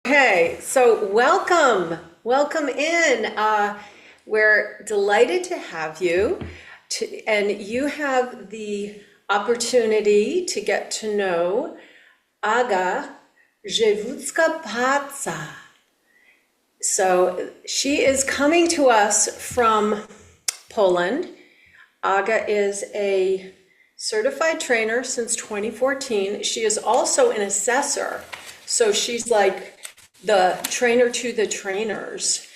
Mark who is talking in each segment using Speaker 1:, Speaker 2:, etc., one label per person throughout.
Speaker 1: Okay, so welcome in. We're delighted to have you, and you have the opportunity to get to know Aga Rzewuska-Paca. So she is coming to us from Poland. Aga is a certified trainer since 2014. She is also an assessor. So she's like the trainer to the trainers.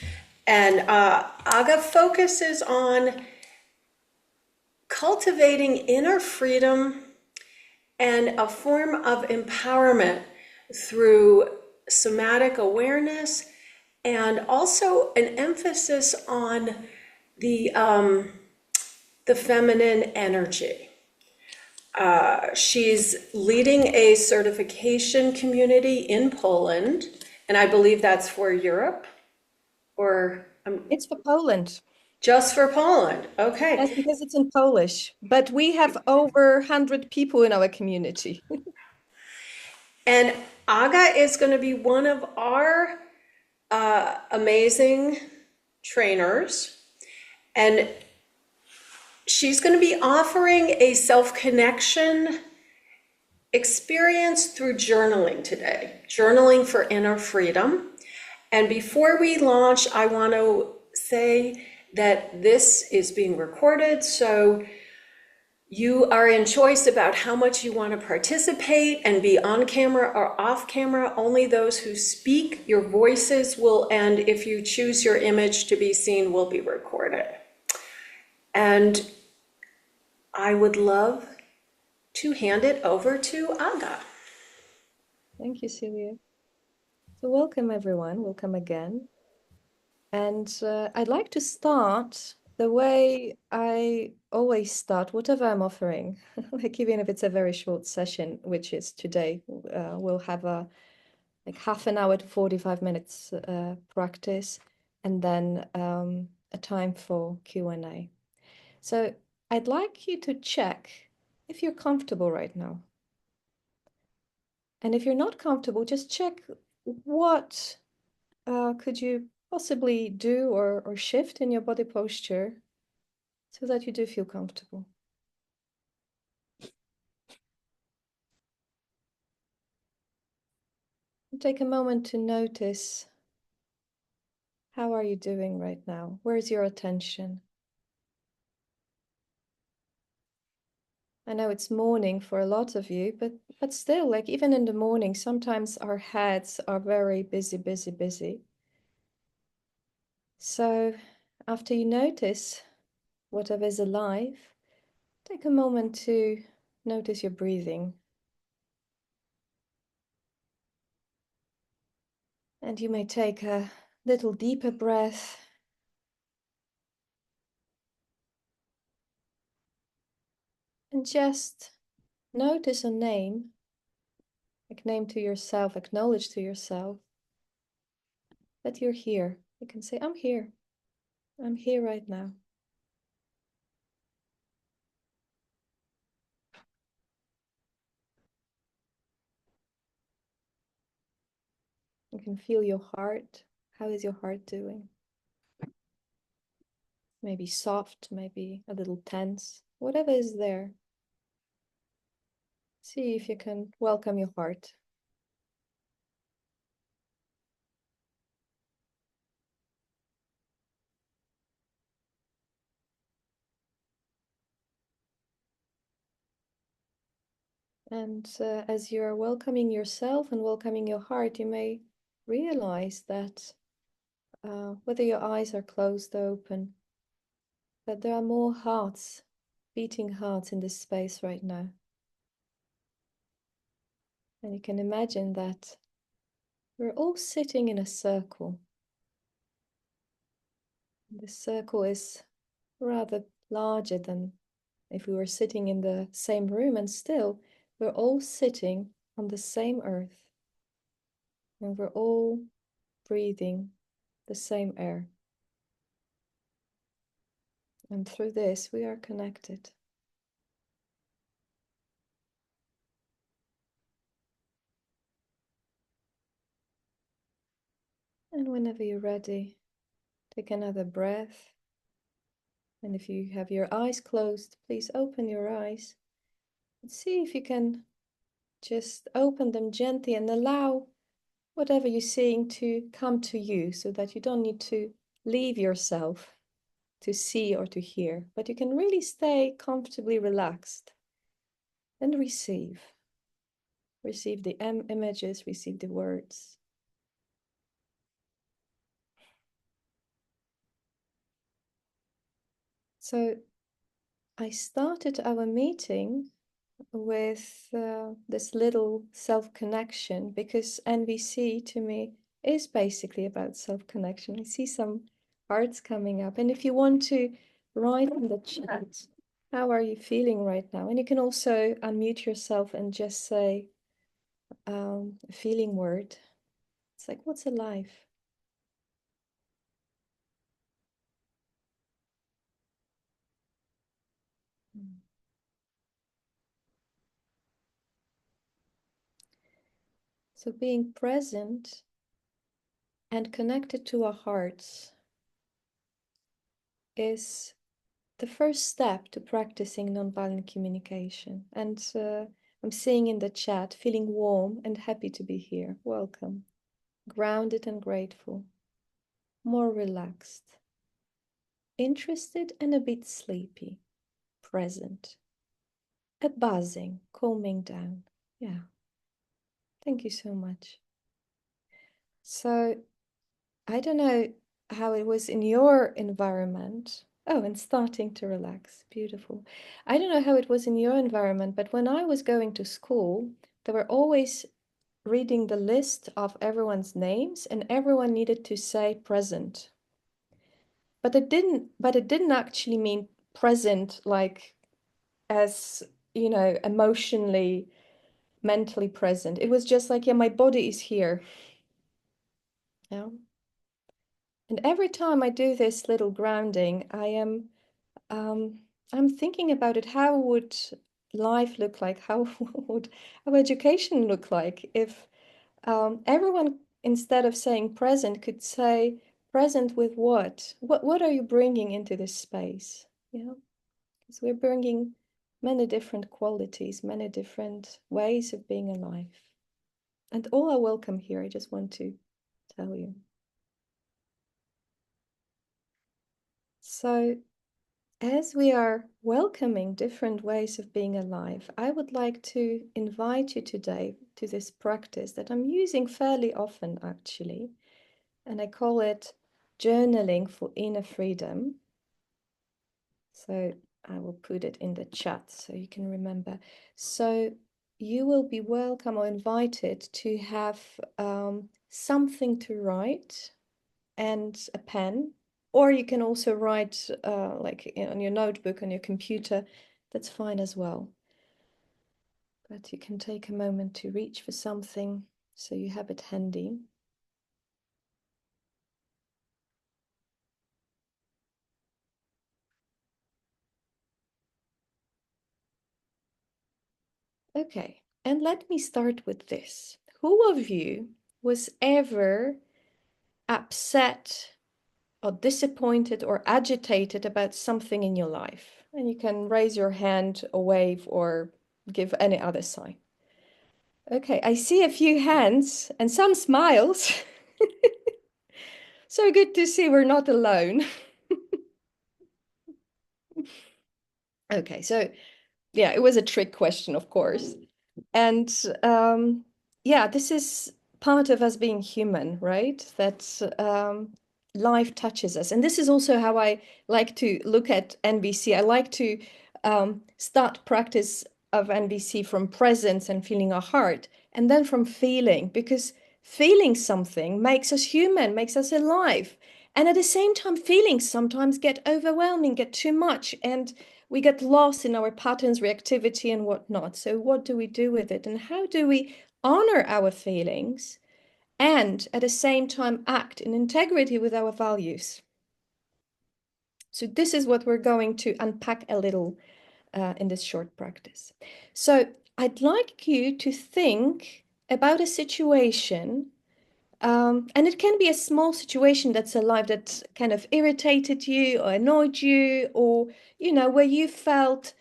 Speaker 1: And Aga focuses on cultivating inner freedom and a form of empowerment through somatic awareness and also an emphasis on the, um, the feminine energy. She's leading a certification community in Poland, and I believe that's for Europe or
Speaker 2: It's for Poland.
Speaker 1: just for Poland. Okay.
Speaker 2: Yes, because it's in Polish. But we have over 100 people in our community.
Speaker 1: And Aga is going to be one of our amazing trainers, and she's going to be offering a self connection experience through journaling today, journaling for inner freedom. And before we launch, I want to say that this is being recorded, so you are in choice about how much you want to participate and be on camera or off camera. Only those who speak, your voices will, and if you choose your image to be seen, will be recorded. And I would love to hand it over to Aga.
Speaker 2: Thank you, Celia. So welcome, everyone. Welcome again. And I'd like to start the way I always start, whatever I'm offering. Like even if it's a very short session, which is today, we'll have a like half an hour to 45 minutes practice, and then a time for Q&A. So I'd like you to check if you're comfortable right now. And if you're not comfortable, just check what could you possibly do or shift in your body posture so that you do feel comfortable. And take a moment to notice, how are you doing right now? Where's your attention? I know it's morning for a lot of you, but still, like even in the morning, sometimes our heads are very busy, busy, busy. So after you notice whatever is alive, take a moment to notice your breathing. And you may take a little deeper breath. And just notice a name, like name to yourself, acknowledge to yourself that you're here. You can say, I'm here. I'm here right now. You can feel your heart. How is your heart doing? Maybe soft, maybe a little tense, whatever is there. See if you can welcome your heart. And as you're welcoming yourself and welcoming your heart, you may realize that whether your eyes are closed or open, that there are more hearts, beating hearts in this space right now. And you can imagine that we're all sitting in a circle. This circle is rather larger than if we were sitting in the same room, and still we're all sitting on the same earth. And we're all breathing the same air. And through this, we are connected. And whenever you're ready, take another breath. And if you have your eyes closed, please open your eyes and see if you can just open them gently and allow whatever you're seeing to come to you so that you don't need to leave yourself to see or to hear, but you can really stay comfortably relaxed and receive. Receive the images, receive the words. So I started our meeting with this little self-connection because NVC to me is basically about self-connection. I see some hearts coming up. And if you want to write in the chat, how are you feeling right now? And you can also unmute yourself and just say a feeling word. It's like, what's alive? So being present and connected to our hearts is the first step to practicing nonviolent communication. And I'm seeing in the chat, feeling warm and happy to be here. Welcome. Grounded and grateful. More relaxed. Interested and a bit sleepy. Present. A buzzing, calming down. Yeah. Thank you so much. So I don't know how it was in your environment. Oh, and starting to relax. Beautiful. I don't know how it was in your environment, but when I was going to school, they were always reading the list of everyone's names, and everyone needed to say present. But it didn't actually mean present like as, emotionally, mentally present. It was just like, yeah, my body is here. Yeah. And every time I do this little grounding, I'm thinking about it. How would life look like? How would our education look like if everyone, instead of saying present, could say present with what? What are you bringing into this space? Because we're bringing many different qualities, many different ways of being alive. And all are welcome here. I just want to tell you. So as we are welcoming different ways of being alive, I would like to invite you today to this practice that I'm using fairly often, actually, and I call it journaling for inner freedom. So I will put it in the chat so you can remember. So you will be welcome or invited to have something to write and a pen, or you can also write like on your notebook, on your computer. That's fine as well. But you can take a moment to reach for something so you have it handy. Okay, and let me start with this. Who of you was ever upset or disappointed or agitated about something in your life? And you can raise your hand or wave or give any other sign. Okay, I see a few hands and some smiles. So good to see we're not alone. Okay, so yeah, it was a trick question, of course. And yeah, this is part of us being human, right? That life touches us. And this is also how I like to look at NVC. I like to start practice of NVC from presence and feeling our heart, and then from feeling, because feeling something makes us human, makes us alive. And at the same time, feelings sometimes get overwhelming, get too much, and we get lost in our patterns, reactivity, and whatnot. So, what do we do with it? And how do we honor our feelings and at the same time act in integrity with our values? So, this is what we're going to unpack a little in this short practice. So, I'd like you to think about a situation And it can be a small situation that's alive that kind of irritated you or annoyed you, or, where you felt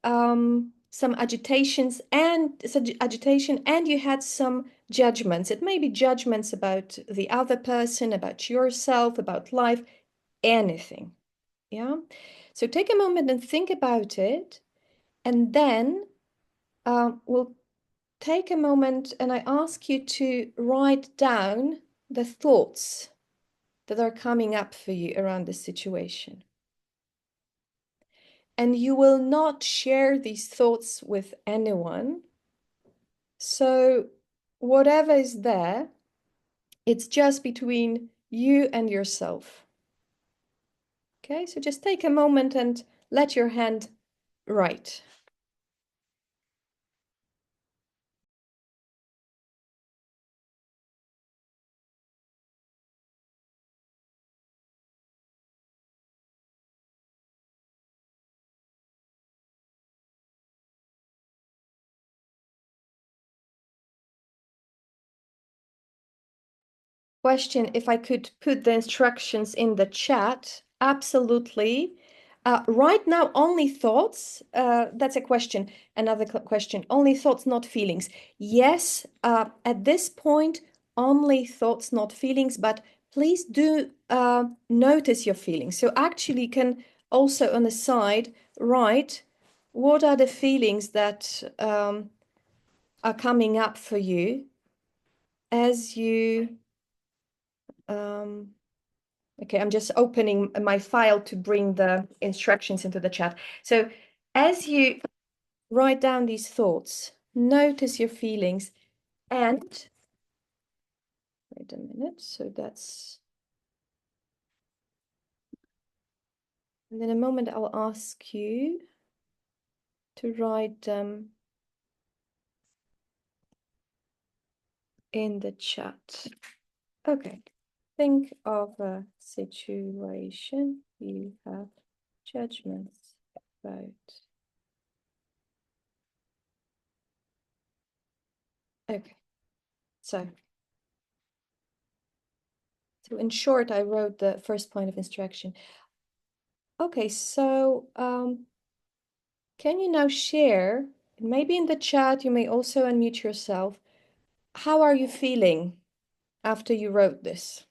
Speaker 2: some agitation, and you had some judgments. It may be judgments about the other person, about yourself, about life, anything. Yeah. So take a moment and think about it, and then we'll take a moment and I ask you to write down the thoughts that are coming up for you around this situation. And you will not share these thoughts with anyone. So whatever is there, it's just between you and yourself. Okay, so just take a moment and let your hand write. Question, if I could put the instructions in the chat. Absolutely. Right now, only thoughts. That's a question. Another question. Only thoughts, not feelings. Yes, at this point, only thoughts, not feelings, but please do notice your feelings. So actually, you can also on the side write what are the feelings that are coming up for you as you okay, I'm just opening my file to bring the instructions into the chat. So as you write down these thoughts, notice your feelings, and wait a minute. So that's, and in a moment I'll ask you to write them in the chat. Okay. Think of a situation you have judgments about. Okay. So in short, I wrote the first point of instruction. Okay, so can you now share, maybe in the chat, you may also unmute yourself. How are you feeling after you wrote this?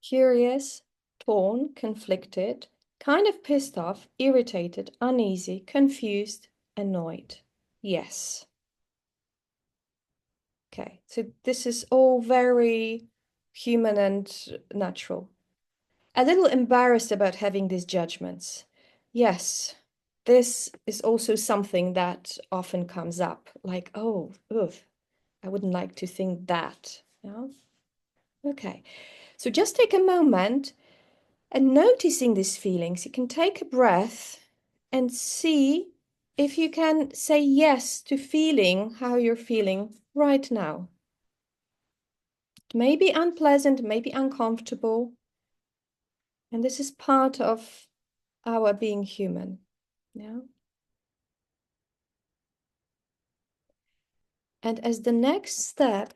Speaker 2: Curious, torn, conflicted, kind of pissed off, irritated, uneasy, confused, annoyed. Yes. Okay, so this is all very human and natural. A little embarrassed about having these judgments. Yes, this is also something that often comes up, like, oh, ugh, I wouldn't like to think that. Yeah? Okay, so just take a moment and noticing these feelings, you can take a breath and see if you can say yes to feeling how you're feeling right now. It may be unpleasant, may be uncomfortable, and this is part of our being human. Yeah. And as the next step,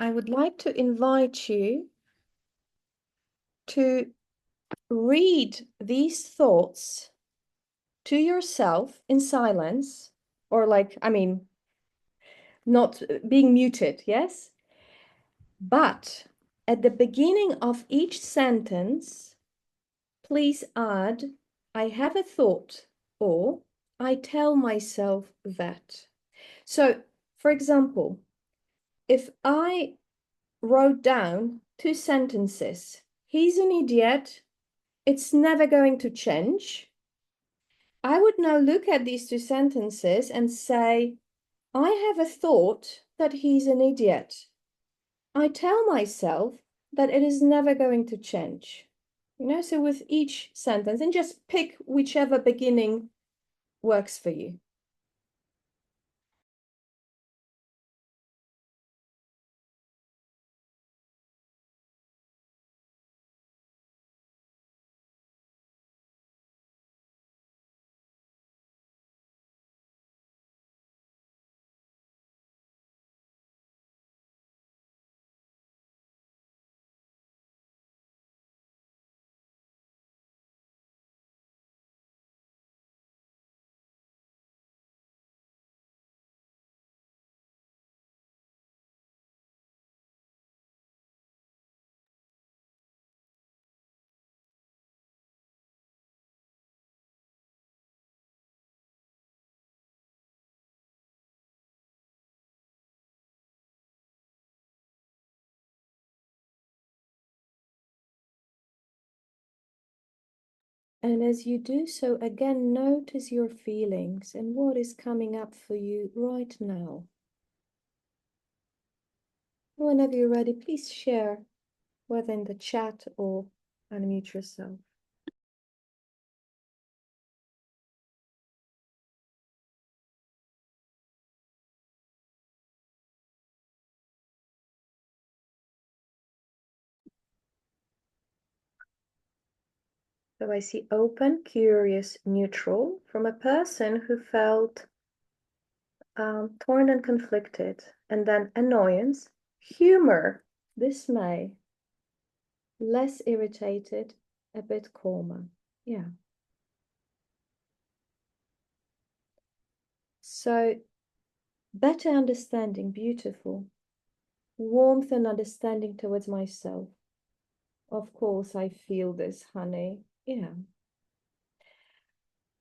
Speaker 2: I would like to invite you to read these thoughts to yourself in silence, or like, I mean, not being muted, yes? But at the beginning of each sentence, please add, I have a thought, or I tell myself that. So, for example, if I wrote down 2 sentences, he's an idiot, it's never going to change, I would now look at these 2 sentences and say, I have a thought that he's an idiot. I tell myself that it is never going to change. So with each sentence, and just pick whichever beginning works for you. And as you do so, again, notice your feelings and what is coming up for you right now. Whenever you're ready, please share, whether in the chat or unmute yourself. So I see open, curious, neutral from a person who felt torn and conflicted, and then annoyance, humor, dismay, less irritated, a bit calmer. Yeah. So better understanding, beautiful. Warmth and understanding towards myself. Of course, I feel this, honey. Yeah.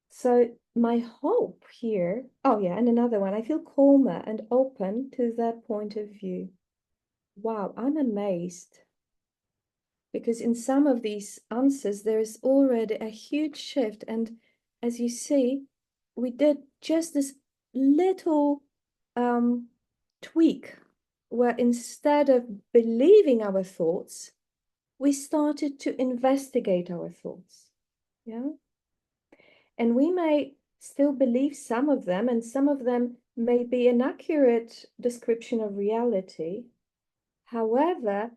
Speaker 2: So my hope here, oh yeah, and another one, I feel calmer and open to that point of view. Wow, I'm amazed because in some of these answers, there is already a huge shift. And as you see, we did just this little tweak where instead of believing our thoughts, we started to investigate our thoughts. Yeah. And we may still believe some of them, and some of them may be an accurate description of reality. However,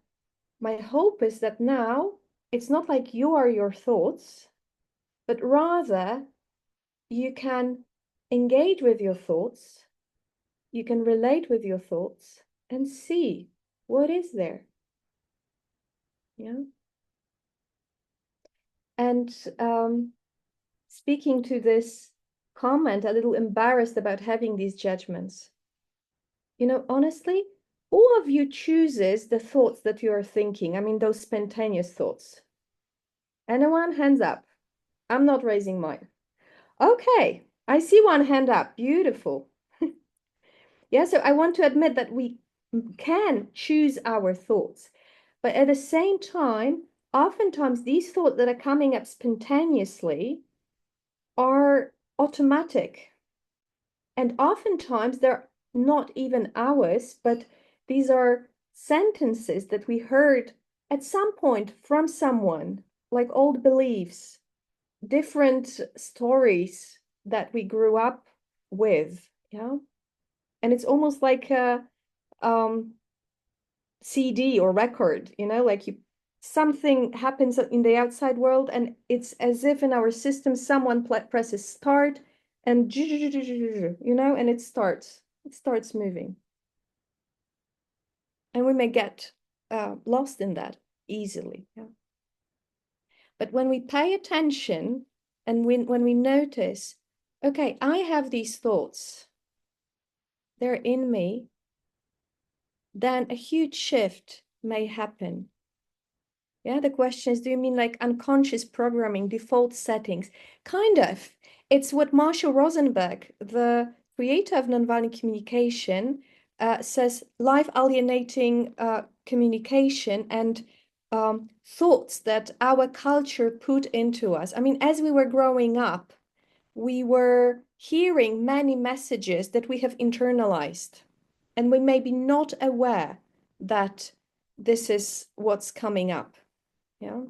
Speaker 2: my hope is that now it's not like you are your thoughts, but rather you can engage with your thoughts, you can relate with your thoughts and see what is there. Yeah. And speaking to this comment, a little embarrassed about having these judgments. You know, honestly, who of you chooses the thoughts that you are thinking? I mean, those spontaneous thoughts. Anyone? Hands up. I'm not raising mine. Okay, I see one hand up. Beautiful. Yeah, so I want to admit that we can choose our thoughts, but at the same time, oftentimes these thoughts that are coming up spontaneously are automatic. And oftentimes they're not even ours, but these are sentences that we heard at some point from someone, like old beliefs, different stories that we grew up with. Yeah. And it's almost like a CD or record, you know, like you something happens in the outside world, and it's as if in our system someone presses start and you know, and it starts moving, and we may get lost in that easily. Yeah. But when we pay attention and when we notice, okay, I have these thoughts, they're in me, then a huge shift may happen. Yeah, the question is, do you mean like unconscious programming, default settings? Kind of. It's what Marshall Rosenberg, the creator of nonviolent communication, says life alienating communication and thoughts that our culture put into us. I mean, as we were growing up, we were hearing many messages that we have internalized, and we may be not aware that this is what's coming up. Yeah.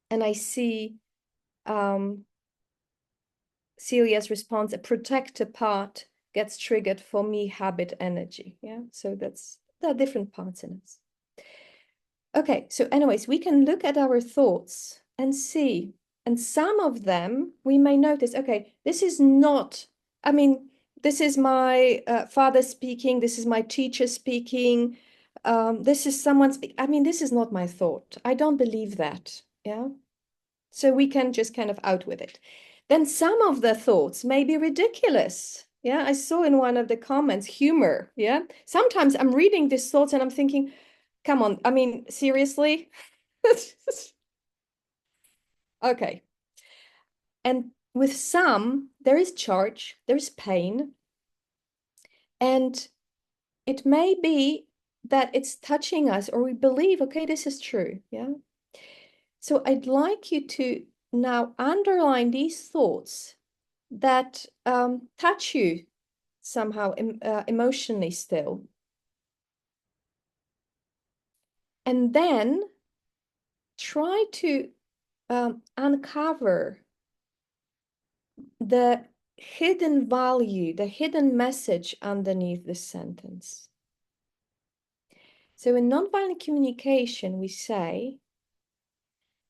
Speaker 2: And I see Celia's response, a protector part gets triggered for me, habit energy. Yeah. So there are different parts in us. Okay. So anyways, we can look at our thoughts and see, and some of them we may notice, okay, this is not, I mean, this is my father speaking, this is my teacher speaking, this is someone speaking. I mean, this is not my thought. I don't believe that. Yeah. So we can just kind of out with it. Then some of the thoughts may be ridiculous. Yeah, I saw in one of the comments humor. Yeah, sometimes I'm reading these thoughts and I'm thinking, come on, I mean, seriously? Okay. And with some, there is charge, there is pain, and it may be that it's touching us or we believe, okay, this is true. Yeah. So I'd like you to now underline these thoughts that touch you somehow emotionally still. And then try to uncover the hidden value, the hidden message underneath the sentence. So in nonviolent communication, we say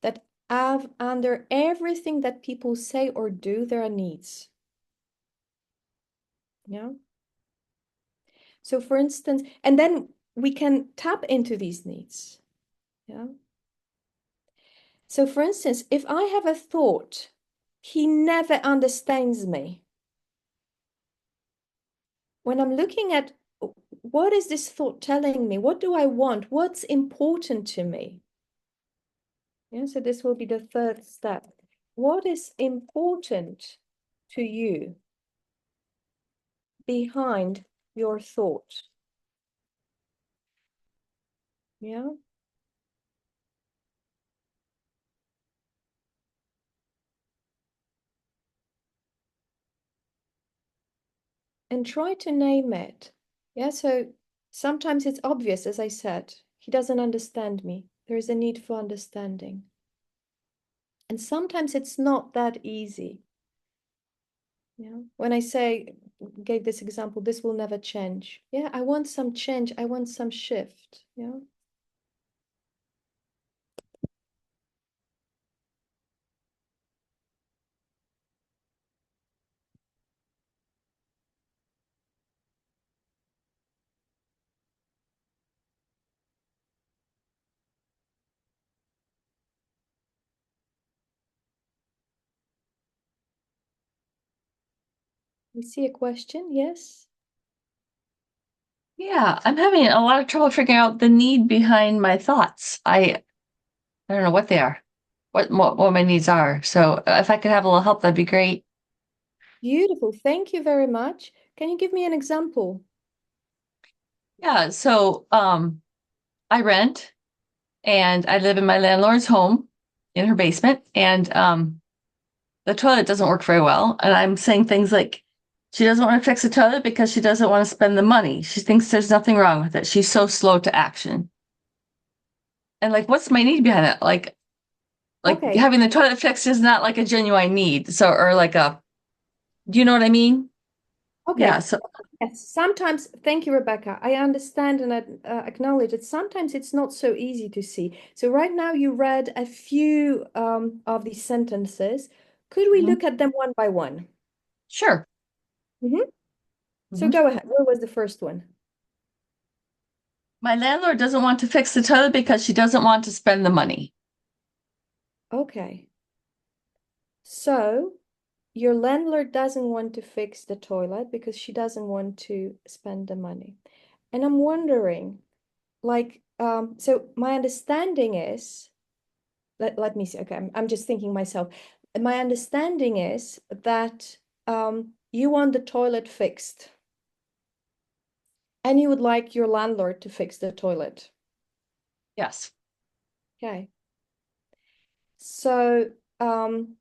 Speaker 2: that under everything that people say or do, there are needs. Yeah. So for instance, and then we can tap into these needs. Yeah. So for instance, if I have a thought, he never understands me. When I'm looking at what is this thought telling me? What do I want? What's important to me? Yeah, so this will be the third step. What is important to you behind your thought? Yeah. And try to name it. Yeah, so sometimes it's obvious, as I said, he doesn't understand me. There is a need for understanding. And sometimes it's not that easy. Yeah. When I say, gave this example, this will never change. Yeah, I want some change. I want some shift. Yeah. You see a question? Yes.
Speaker 3: Yeah, I'm having a lot of trouble figuring out the need behind my thoughts. I don't know what they are, what my needs are. So if I could have a little help, that'd be great.
Speaker 2: Beautiful. Thank you very much. Can you give me an example?
Speaker 3: Yeah, so I rent and I live in my landlord's home in her basement, and the toilet doesn't work very well. And I'm saying things like she doesn't want to fix the toilet because she doesn't want to spend the money. She thinks there's nothing wrong with it. She's so slow to action. And like, what's my need behind it? Like
Speaker 2: Okay.
Speaker 3: having the toilet fixed is not like a genuine need. So, or like do you know what I mean? Yeah.
Speaker 2: Okay.
Speaker 3: So,
Speaker 2: Yes. Sometimes, thank you, Rebecca. I understand and acknowledge that sometimes it's not so easy to see. So right now you read a few of these sentences. Could we
Speaker 3: mhm.
Speaker 2: look at them one by one?
Speaker 3: Sure.
Speaker 2: Mhm. So
Speaker 3: Mhm.
Speaker 2: go ahead. What was the first one?
Speaker 3: My landlord doesn't want to fix the toilet because she doesn't want to spend the money.
Speaker 2: Okay. So your landlord doesn't want to fix the toilet because she doesn't want to spend the money. And I'm wondering, like, so my understanding is, let me see. Okay, I'm just thinking myself. My understanding is that you want the toilet fixed and you would like your landlord to fix the toilet.
Speaker 3: Yes.
Speaker 2: Okay. So I'm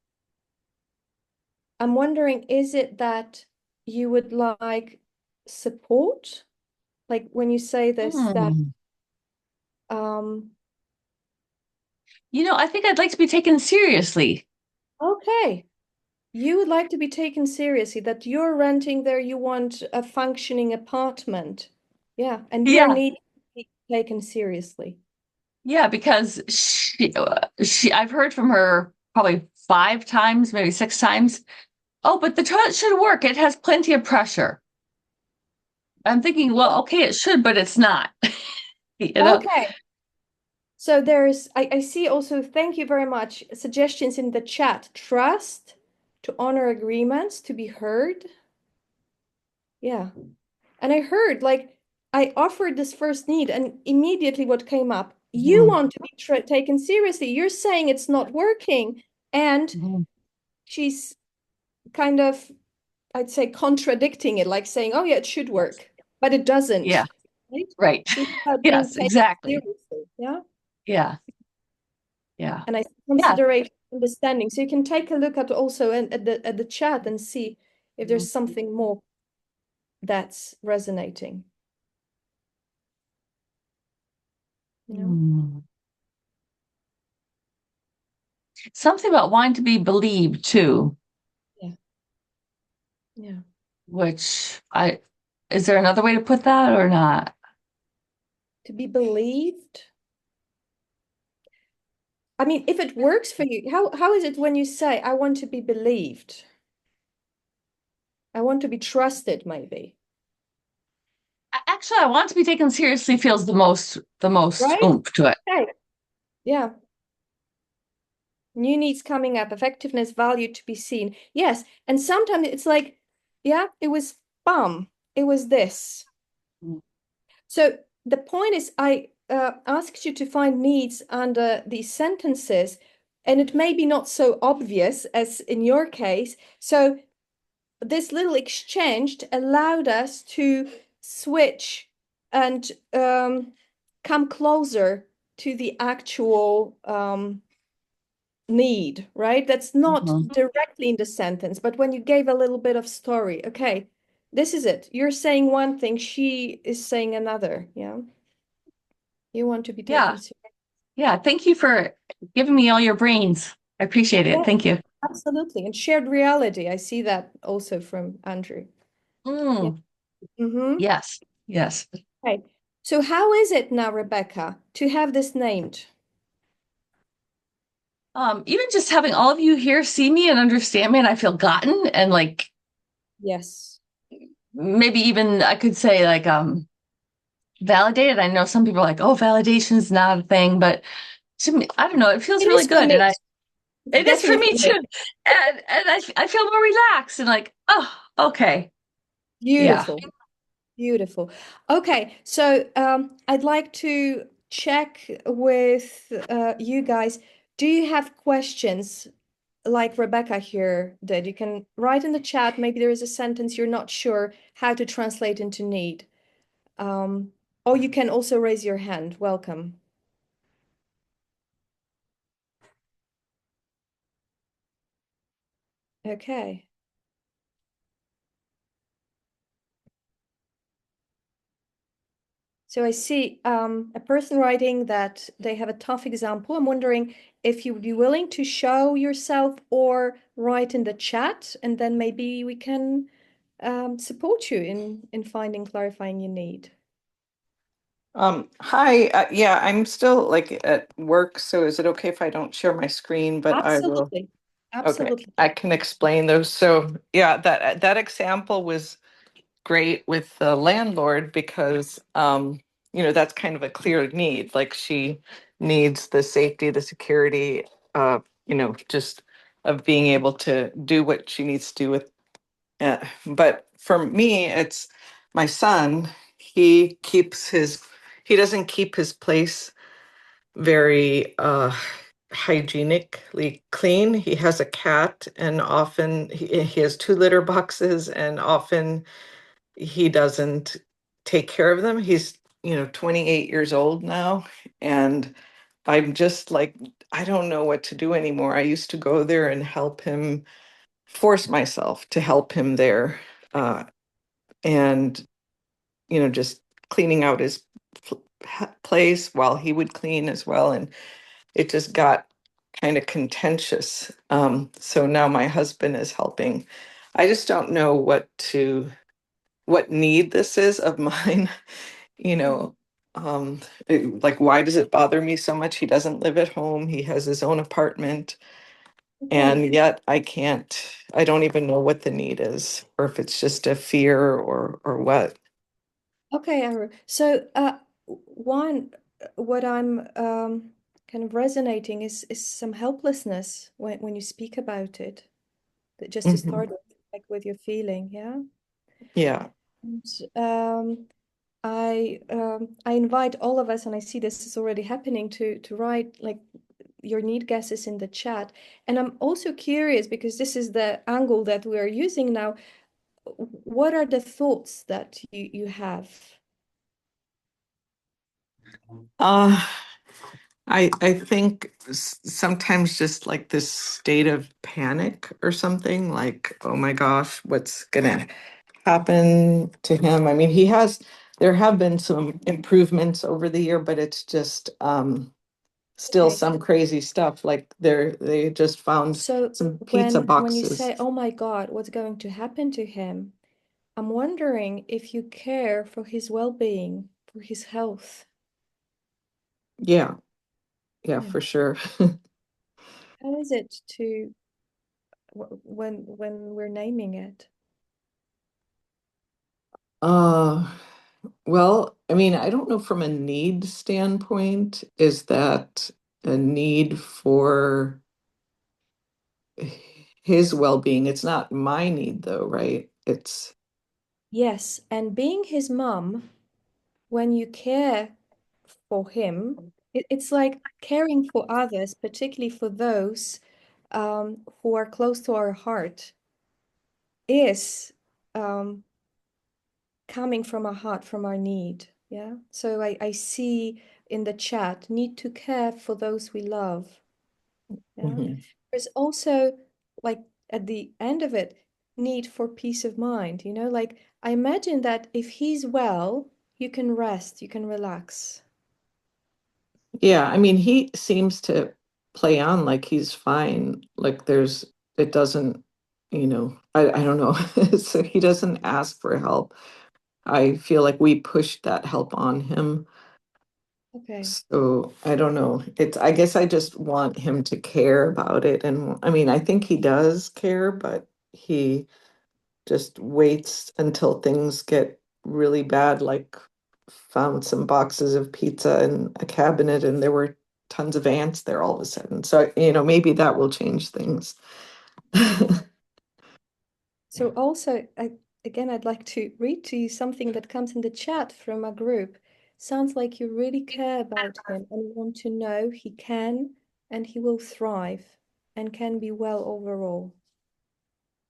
Speaker 2: wondering, is it that you would like support? Like when you say this, that
Speaker 3: Hmm.
Speaker 2: um
Speaker 3: I think I'd like to be taken seriously.
Speaker 2: okay, you would like to be taken seriously, that you're renting there, you want a functioning apartment. Yeah, and your
Speaker 3: Yeah.
Speaker 2: need to be taken seriously.
Speaker 3: Yeah, because I've heard from her probably 5 times, maybe 6 times. Oh, but the toilet should work. It has plenty of pressure. I'm thinking, well, okay, it should, but it's not. you know?
Speaker 2: Okay. So there's, I see also, thank you very much, suggestions in the chat. Trust, to honor agreements, to be heard. Yeah. And I heard, like, I offered this first need, and immediately what came up, you
Speaker 3: Mhm.
Speaker 2: want to be taken seriously. You're saying it's not working. And
Speaker 3: Mhm.
Speaker 2: she's kind of, I'd say, contradicting it, like saying, oh, yeah, it should work, but it
Speaker 3: Yeah,
Speaker 2: doesn't. Right?
Speaker 3: right.
Speaker 2: So it's about being
Speaker 3: Yes,
Speaker 2: taken
Speaker 3: exactly.
Speaker 2: seriously. Yeah.
Speaker 3: Yeah, yeah,
Speaker 2: And I see
Speaker 3: yeah.
Speaker 2: consideration understanding. So you can take a look at also at the chat and see if there's something more that's resonating. You know?
Speaker 3: Mm. Something about wanting to be believed too,
Speaker 2: Yeah. Yeah.
Speaker 3: which is there another way to put that or not?
Speaker 2: To be believed. I mean, if it works for you, how is it when you say, I want to be believed? I want to be trusted, maybe.
Speaker 3: Actually, I want to be taken seriously feels the most
Speaker 2: Right?
Speaker 3: oomph to it.
Speaker 2: Okay. Yeah. New needs coming up, effectiveness, value to be seen. Yes. And sometimes it's like, yeah, it was bum. It was this.
Speaker 3: Mm.
Speaker 2: So the point is, I asked you to find needs under these sentences, and it may be not so obvious as in your case. So this little exchange allowed us to switch and come closer to the actual need, right? That's not
Speaker 3: Mhm.
Speaker 2: directly in the sentence, but when you gave a little bit of story, okay, this is it. You're saying one thing, she is saying another. Yeah. You want to be
Speaker 3: Yeah.
Speaker 2: taken seriously.
Speaker 3: Yeah. Thank you for giving me all your brains. I appreciate it.
Speaker 2: Yeah,
Speaker 3: Thank you.
Speaker 2: absolutely. And shared reality. I see that also from Andrew. Yeah.
Speaker 3: Mm.
Speaker 2: Mm-hmm.
Speaker 3: Yes. Yes.
Speaker 2: Okay. So how is it now, Rebecca, to have this named?
Speaker 3: Even just having all of you here see me and understand me, and I feel gotten and like
Speaker 2: Yes.
Speaker 3: maybe even I could say like validated. I know some people are like, oh, validation is not a thing, but to me, I don't know, it feels
Speaker 2: It
Speaker 3: really
Speaker 2: is for
Speaker 3: good. And
Speaker 2: me.
Speaker 3: I
Speaker 2: It's
Speaker 3: it is for
Speaker 2: definitely
Speaker 3: me
Speaker 2: for me.
Speaker 3: too. And I feel more relaxed and like, oh, okay. Yeah.
Speaker 2: Beautiful. Beautiful. Okay, so I'd like to check with you guys. Do you have questions like Rebecca here did? You can write in the chat. Maybe there is a sentence you're not sure how to translate into need. Um, or you can also raise your hand. Welcome. Okay. So I see a person writing that they have a tough example. I'm wondering if you would be willing to show yourself or write in the chat, and then maybe we can support you in finding, clarifying your need.
Speaker 4: Hi, yeah, I'm still like at work, so is it okay if I don't share my screen, but I will,
Speaker 2: Absolutely.
Speaker 4: okay,
Speaker 2: Absolutely.
Speaker 4: I can explain those. So yeah, that example was great with the landlord because that's kind of a clear need. Like she needs the safety, the security, just of being able to do what she needs to do with but for me, it's my son. He doesn't keep his place very hygienically clean. He has a cat, and often he has two litter boxes, and often he doesn't take care of them. He's 28 years old now, and I'm just like, I don't know what to do anymore. I used to go there and help him, force myself to help him there. And just cleaning out his place while he would clean as well, and it just got kind of contentious. So now my husband is helping. I just don't know what need this is of mine. you
Speaker 2: Mhm.
Speaker 4: know like, why does it bother me so much? He doesn't live at home, he has his own apartment,
Speaker 2: Okay.
Speaker 4: and yet I don't even know what the need is, or if it's just a fear or what.
Speaker 2: Okay, Aru. So, one, what I'm kind of resonating is some helplessness when you speak about it. Just to
Speaker 4: Mhm.
Speaker 2: start with, like with your feeling, yeah.
Speaker 4: Yeah.
Speaker 2: And I invite all of us, and I see this is already happening, to write like your need guesses in the chat. And I'm also curious because this is the angle that we are using now. What are the thoughts that you have?
Speaker 4: Uh, I think sometimes just like this state of panic or something, like, oh my gosh, what's gonna happen to him? I mean, there have been some improvements over the year, but it's just still
Speaker 2: Okay.
Speaker 4: some crazy stuff. Like they just found
Speaker 2: So
Speaker 4: some pizza
Speaker 2: when you
Speaker 4: boxes.
Speaker 2: say, "Oh my God, what's going to happen to him?" I'm wondering if you care for his well-being, for his health.
Speaker 4: Yeah, yeah,
Speaker 2: Yeah.
Speaker 4: for sure.
Speaker 2: How is it to when we're naming it?
Speaker 4: Uh, well, I mean, I don't know from a need standpoint, is that a need for his well-being? It's not my need though, right? It's
Speaker 2: Yes, and being his mom, when you care for him, it's like caring for others, particularly for those who are close to our heart, is um, coming from our heart, from our need. Yeah. So I see in the chat, need to care for those we love. Yeah.
Speaker 4: Mhm.
Speaker 2: There's also, like, at the end of it, need for peace of mind. Like, I imagine that if he's well, you can rest, you can relax.
Speaker 4: Yeah, I mean, he seems to play on like he's fine. Like it doesn't, I don't know. So he doesn't ask for help. I feel like we pushed that help on him.
Speaker 2: Okay.
Speaker 4: So I don't know. I guess I just want him to care about it. And I mean, I think he does care, but he just waits until things get really bad, like found some boxes of pizza in a cabinet and there were tons of ants there all of a sudden. So, maybe that will change things.
Speaker 2: So also, again, I'd like to read to you something that comes in the chat from a group. Sounds like you really care about him and you want to know he can and he will thrive and can be well overall.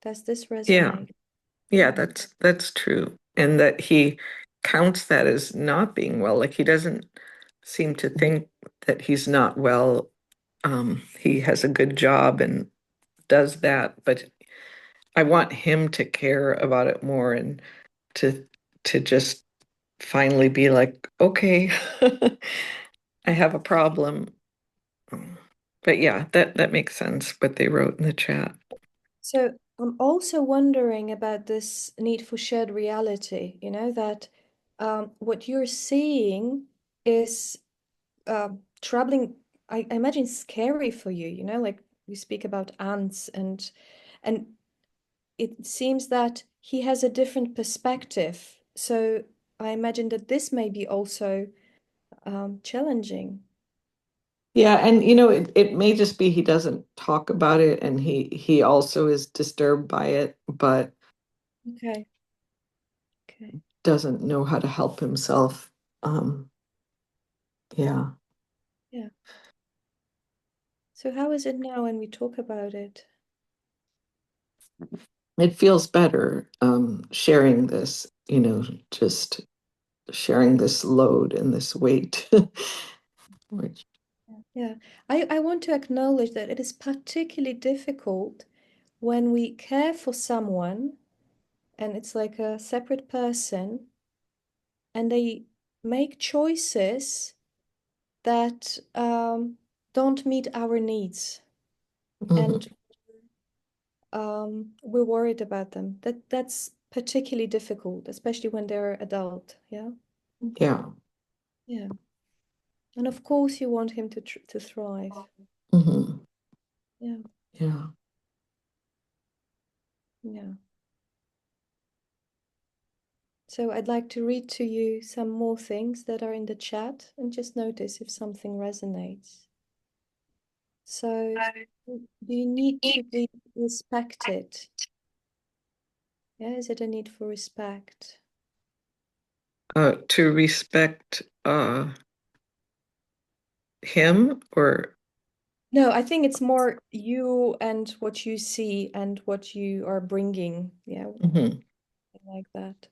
Speaker 2: Does this
Speaker 4: Yeah,
Speaker 2: resonate?
Speaker 4: yeah,
Speaker 2: Yeah.
Speaker 4: that's true. And that he counts that as not being well. Like he doesn't seem to think that he's not well. He has a good job and does that, but I want him to care about it more and to just finally be like, okay, I have a problem. But yeah, that makes sense what they wrote in the chat.
Speaker 2: So I'm also wondering about this need for shared reality, that what you're seeing is troubling, I imagine scary for you, like we speak about ants and it seems that he has a different perspective. So I imagine that this may be also challenging.
Speaker 4: Yeah, and it may just be he doesn't talk about it and he also is disturbed by it, but
Speaker 2: Okay. Okay.
Speaker 4: doesn't know how to help himself. Um, yeah.
Speaker 2: Yeah. So how is it now when we talk about it?
Speaker 4: It feels better sharing this, just sharing this load and this weight. Which,
Speaker 2: Yeah. I want to acknowledge that it is particularly difficult when we care for someone and it's like a separate person and they make choices that don't meet our needs
Speaker 4: mhm,
Speaker 2: and we're worried about them. That's particularly difficult, especially when they're adult. Yeah.
Speaker 4: yeah.
Speaker 2: Yeah. And of course you want him to thrive.
Speaker 4: Mhm,
Speaker 2: Yeah.
Speaker 4: yeah.
Speaker 2: Yeah. So I'd like to read to you some more things that are in the chat and just notice if something resonates. So, do you need to be respected? Yeah, is it a need for respect?
Speaker 4: To respect him or
Speaker 2: No, I think it's more you and what you see and what you are bringing. Yeah,
Speaker 4: mhm,
Speaker 2: like that.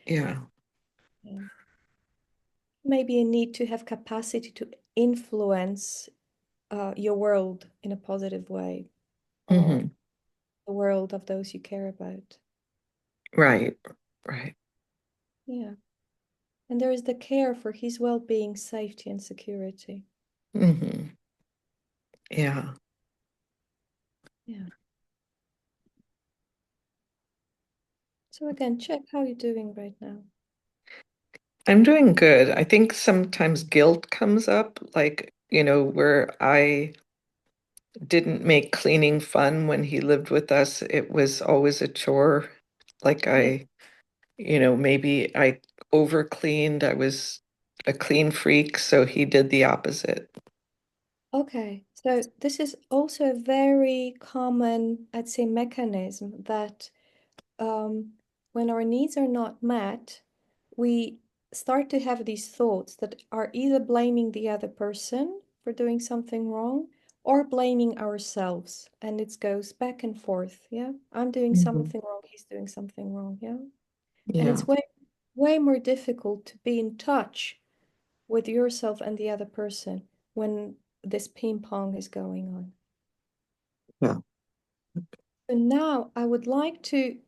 Speaker 4: yeah.
Speaker 2: Yeah. Maybe a need to have capacity to influence your world in a positive way, or
Speaker 4: Mm-hmm.
Speaker 2: the world of those you care about.
Speaker 4: Right. Right.
Speaker 2: Yeah. And there is the care for his well-being, safety, and security.
Speaker 4: Mm-hmm. Yeah.
Speaker 2: Yeah. So again, check how you're doing right now.
Speaker 4: I'm doing good. I think sometimes guilt comes up, like, where I didn't make cleaning fun when he lived with us. It was always a chore. Like
Speaker 2: Yeah.
Speaker 4: maybe I over cleaned. I was a clean freak, so he did the opposite.
Speaker 2: Okay. So this is also a very common, I'd say, mechanism that when our needs are not met, we start to have these thoughts that are either blaming the other person for doing something wrong or blaming ourselves. And it goes back and forth. Yeah. I'm doing
Speaker 4: Mhm.
Speaker 2: something wrong. He's doing something wrong. Yeah. And
Speaker 4: Yeah.
Speaker 2: it's way more difficult to be in touch with yourself and the other person when this ping pong is going on.
Speaker 4: Yeah.
Speaker 2: So now I would like to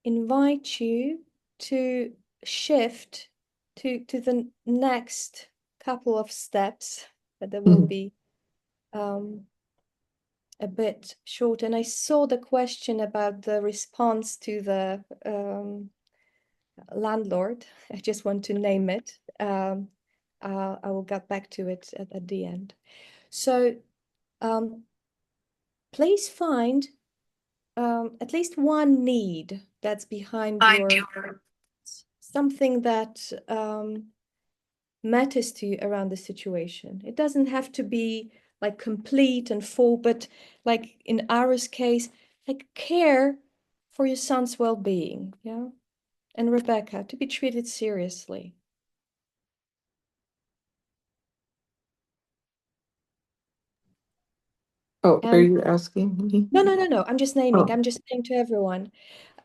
Speaker 2: invite you to shift to the next couple of steps, but there will
Speaker 4: Mhm.
Speaker 2: be um, a bit short. And I saw the question about the response to the landlord. I just want to name it. I will get back to it at the end. So um, please find at least one need that's behind
Speaker 4: Find
Speaker 2: your
Speaker 4: your
Speaker 2: something that matters to you around the situation. It doesn't have to be like complete and full, but like in Ara's case, like care for your son's well-being, yeah? And Rebecca, to be treated seriously.
Speaker 4: Oh, are
Speaker 2: And
Speaker 4: you asking me?
Speaker 2: no, I'm just naming.
Speaker 4: Oh,
Speaker 2: I'm just saying to everyone.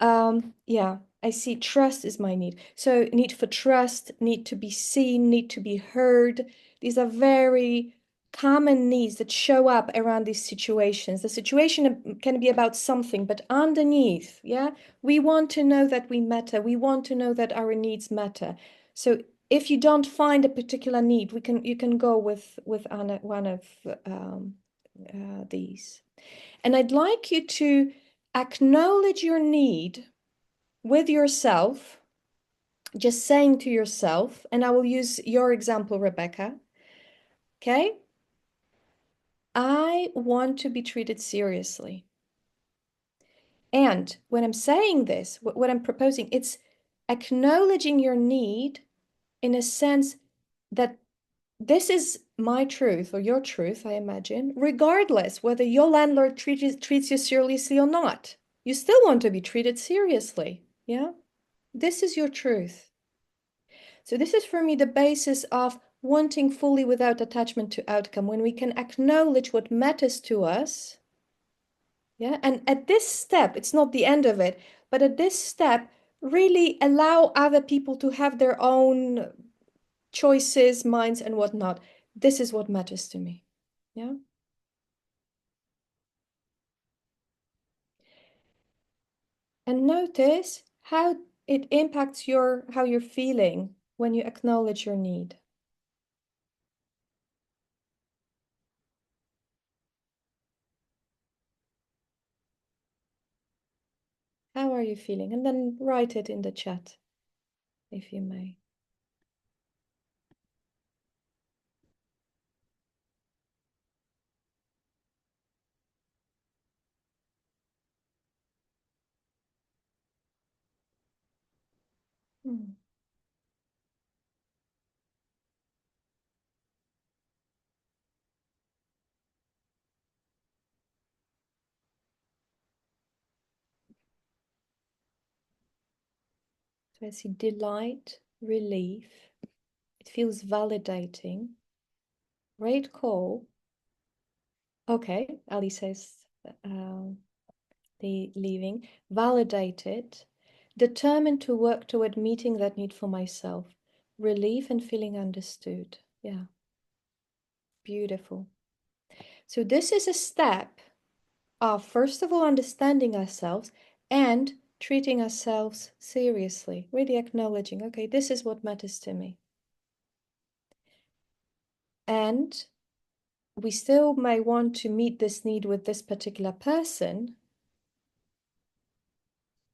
Speaker 2: Yeah, I see trust is my need. So need for trust, need to be seen, need to be heard. These are very common needs that show up around these situations. The situation can be about something, but underneath, yeah, we want to know that we matter. We want to know that our needs matter. So if you don't find a particular need, you can go with one of these. And I'd like you to acknowledge your need with yourself, just saying to yourself, and I will use your example, Rebecca. Okay? I want to be treated seriously. And when I'm saying this, what I'm proposing, it's acknowledging your need in a sense that this is my truth or your truth, I imagine, regardless whether your landlord treats you seriously or not. You still want to be treated seriously. Yeah? This is your truth. So this is for me the basis of wanting fully without attachment to outcome, when we can acknowledge what matters to us. Yeah. And at this step, it's not the end of it, but at this step, really allow other people to have their own choices, minds, and whatnot. This is what matters to me. Yeah. And notice how it impacts how you're feeling when you acknowledge your need. How are you feeling? And then write it in the chat, if you may. Hmm. So I see delight, relief. It feels validating. Great call. Okay, Ali says the leaving. Validated. Determined to work toward meeting that need for myself. Relief and feeling understood. Yeah. Beautiful. So this is a step of, first of all, understanding ourselves and treating ourselves seriously, really acknowledging, okay, this is what matters to me. And we still may want to meet this need with this particular person,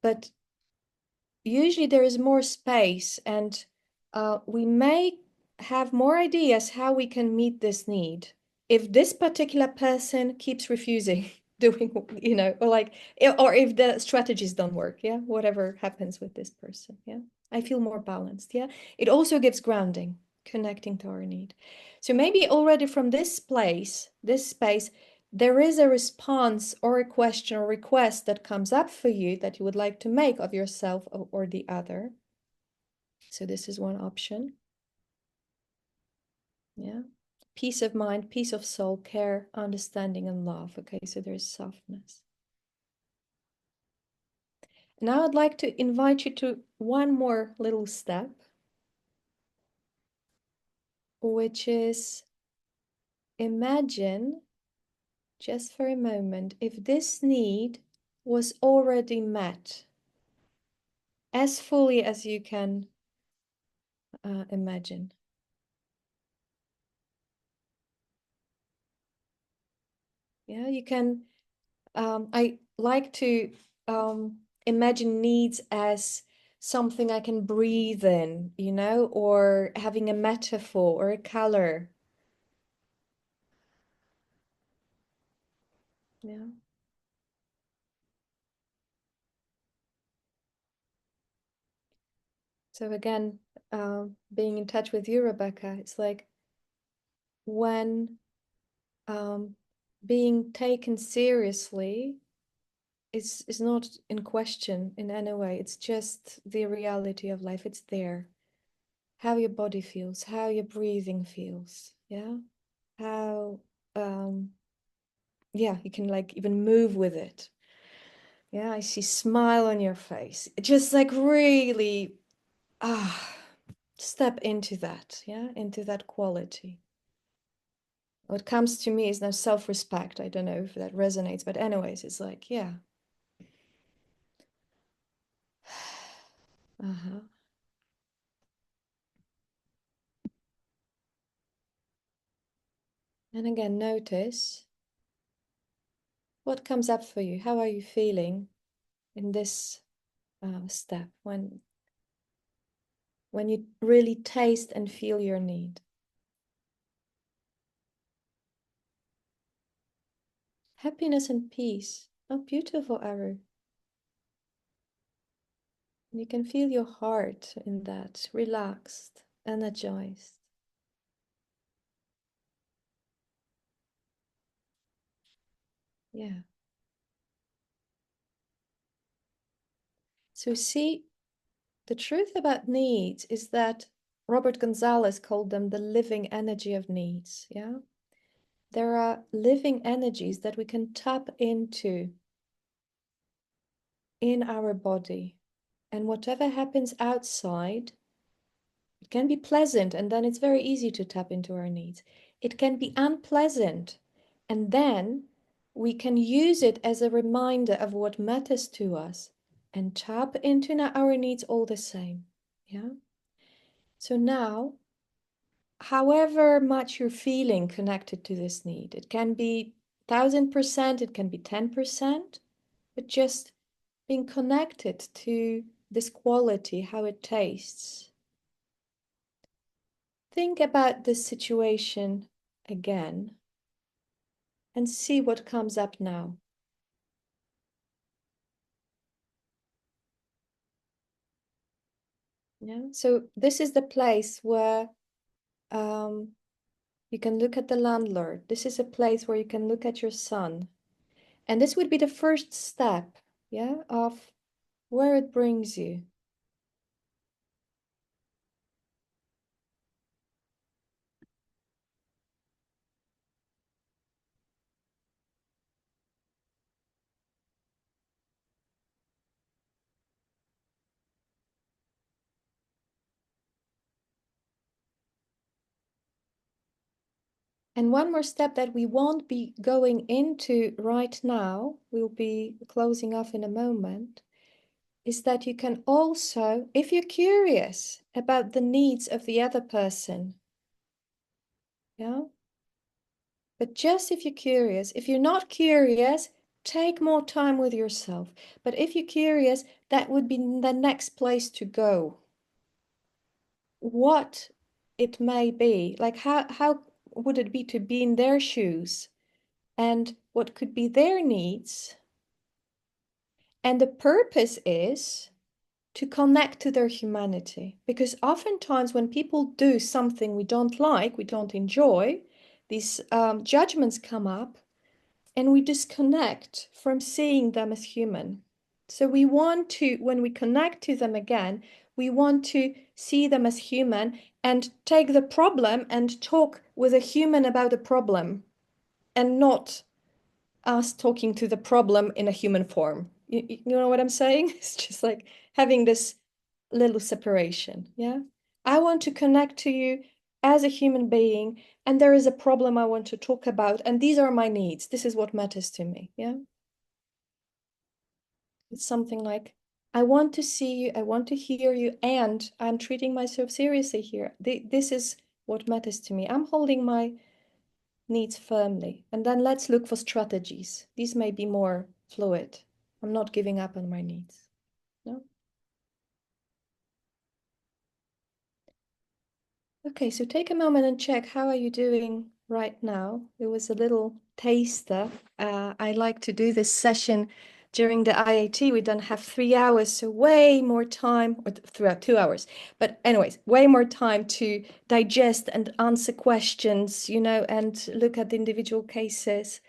Speaker 2: but usually there is more space, and we may have more ideas how we can meet this need if this particular person keeps refusing doing, or or if the strategies don't work, yeah, whatever happens with this person, yeah, I feel more balanced, yeah. It also gives grounding, connecting to our need. So maybe already from this place, this space, there is a response or a question or request that comes up for you that you would like to make of yourself or the other. So this is one option. Yeah. Peace of mind, peace of soul, care, understanding, and love. Okay, so there's softness. Now I'd like to invite you to one more little step, which is imagine just for a moment if this need was already met as fully as you can imagine. Yeah, you can. I like to imagine needs as something I can breathe in, or having a metaphor or a color. Yeah. So again, being in touch with you, Rebecca, it's like when being taken seriously is not in question in any way. It's just the reality of life. It's there. How your body feels, how your breathing feels, yeah? How yeah, you can like even move with it. Yeah, I see smile on your face. Just like really step into that, yeah, into that quality. What comes to me is now self-respect. I don't know if that resonates, but anyways, it's like, yeah. Uh-huh. And again, notice what comes up for you. How are you feeling in this step when you really taste and feel your need? Happiness and peace. Oh, beautiful, Aru. You can feel your heart in that, relaxed, energized. Yeah. So see, the truth about needs is that Robert Gonzalez called them the living energy of needs. Yeah. There are living energies that we can tap into in our body. And whatever happens outside, it can be pleasant, and then it's very easy to tap into our needs. It can be unpleasant, and then we can use it as a reminder of what matters to us and tap into our needs all the same. Yeah. So now, however much you're feeling connected to this need, it can be 1000%, it can be 10%, but just being connected to this quality, how it tastes. Think about this situation again and see what comes up now. Yeah, so this is the place where you can look at the landlord. This is a place where you can look at your son. And this would be the first step, yeah, of where it brings you. And one more step that we won't be going into right now, we'll be closing off in a moment, is that you can also, if you're curious about the needs of the other person, yeah, but just if you're curious, if you're not curious, take more time with yourself. But if you're curious, that would be the next place to go. What it may be, like how would it be to be in their shoes, and what could be their needs? And the purpose is to connect to their humanity. Because oftentimes when people do something we don't like, we don't enjoy, these judgments come up and we disconnect from seeing them as human. So we want to, when we connect to them again, we want to see them as human and take the problem and talk with a human about a problem, and not us talking to the problem in a human form. You know what I'm saying? It's just like having this little separation. Yeah. I want to connect to you as a human being, and there is a problem I want to talk about, and these are my needs. This is what matters to me. Yeah. It's something like, I want to see you, I want to hear you, and I'm treating myself seriously here. This is what matters to me. I'm holding my needs firmly. And then let's look for strategies. These may be more fluid. I'm not giving up on my needs. No? Okay, so take a moment and check, how are you doing right now? It was a little taster. I like to do this session during the IIT. We don't have 3 hours, so way more time, or throughout 2 hours. But anyways, way more time to digest and answer questions, you know, and look at the individual cases.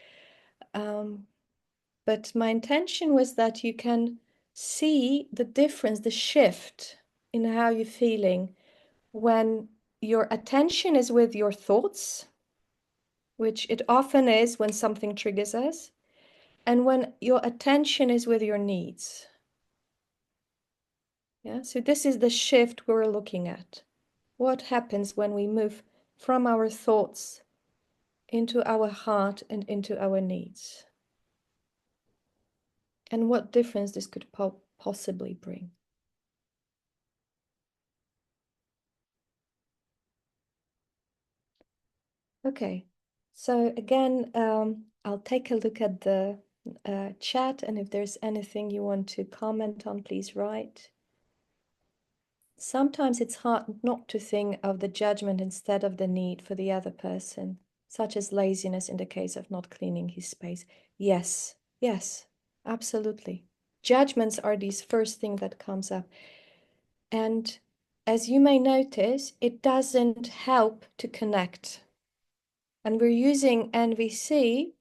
Speaker 2: But my intention was that you can see the difference, the shift in how you're feeling when your attention is with your thoughts, which it often is when something triggers us, and when your attention is with your needs. Yeah, so this is the shift we're looking at. What happens when we move from our thoughts into our heart and into our needs? And what difference this could possibly bring. Okay, so again, I'll take a look at the chat, and if there's anything you want to comment on, please write. Sometimes it's hard not to think of the judgment instead of the need for the other person, such as laziness in the case of not cleaning his space. Yes, yes, absolutely. Judgments are these first thing that comes up. And as you may notice, it doesn't help to connect. And we're using NVC.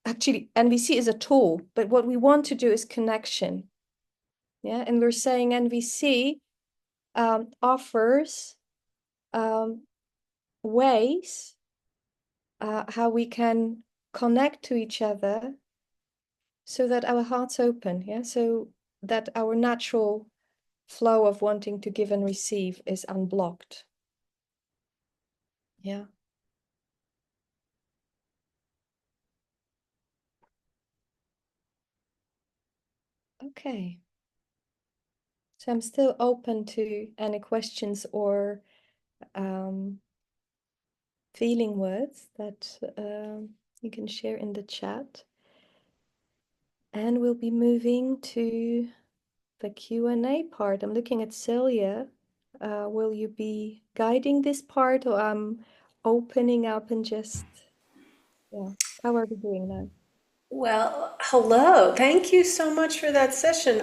Speaker 2: Actually, NVC is a tool, but what we want to do is connection. Yeah, and we're saying NVC offers ways how we can connect to each other so that our hearts open. Yeah, so that our natural flow of wanting to give and receive is unblocked. Yeah. Okay. So I'm still open to any questions or feeling words that you can share in the chat. And we'll be moving to the Q&A part. I'm looking at Celia. Will you be guiding this part, or I'm opening up and just, yeah, how are we doing now?
Speaker 1: Well, hello. Thank you so much for that session.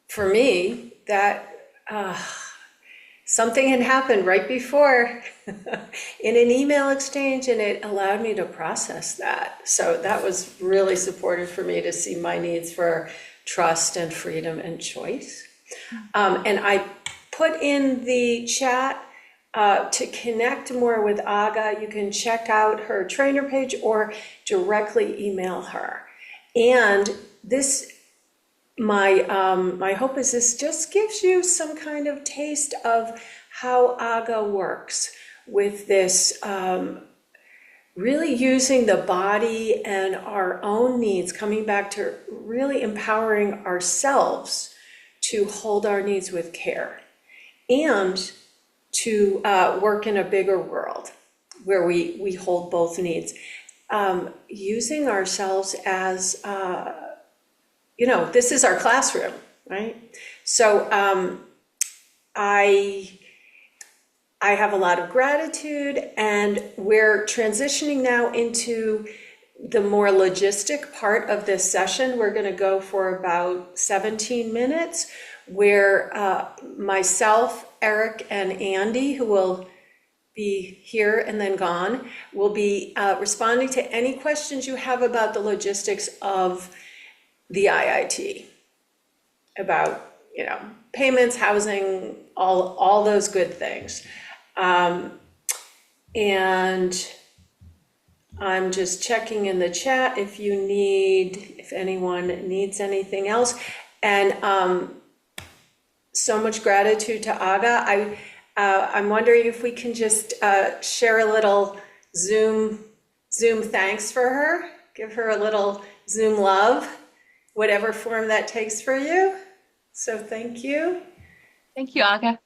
Speaker 1: For me, something had happened right before in an email exchange, and it allowed me to process that. So that was really supportive for me to see my needs for trust and freedom and choice. And I put in the chat to connect more with Aga. You can check out her trainer page or directly email her. And this, my hope is this just gives you some kind of taste of how Aga works. with this really using the body and our own needs, coming back to really empowering ourselves to hold our needs with care and to work in a bigger world where we hold both needs. Using ourselves as, this is our classroom, right? So I have a lot of gratitude, and we're transitioning now into the more logistic part of this session. We're going to go for about 17 minutes where myself, Eric, and Andy, who will be here and then gone, will be responding to any questions you have about the logistics of the IIT, about payments, housing, all those good things. And I'm just checking in the chat if anyone needs anything else. And so much gratitude to Aga. I'm wondering if we can just share a little Zoom thanks for her. Give her a little Zoom love, whatever form that takes for you. So thank you.
Speaker 3: Thank you, Aga.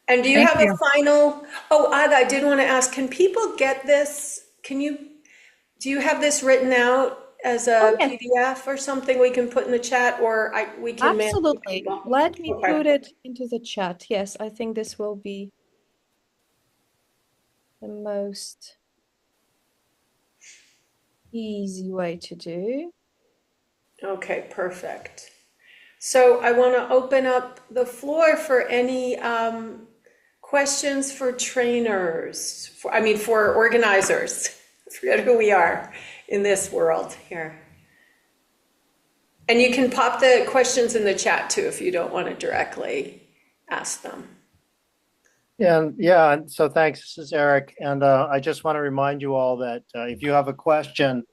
Speaker 1: And do you
Speaker 3: Thank
Speaker 1: have
Speaker 3: you.
Speaker 1: a final? Oh, Aga, I did want to ask, can people get this? Do you have this written out as a
Speaker 2: yes.
Speaker 1: PDF or something we can put in the chat, or we can mail it to
Speaker 2: Absolutely.
Speaker 1: people?
Speaker 2: Let me
Speaker 1: Okay.
Speaker 2: put it into the chat. Yes, I think this will be the most easy way to do.
Speaker 1: Okay, perfect. So I want to open up the floor for any questions for trainers, for organizers. I forget who we are in this world here. And you can pop the questions in the chat too if you don't want to directly ask them.
Speaker 5: And so thanks. This is Eric, and I just want to remind you all that if you have a question,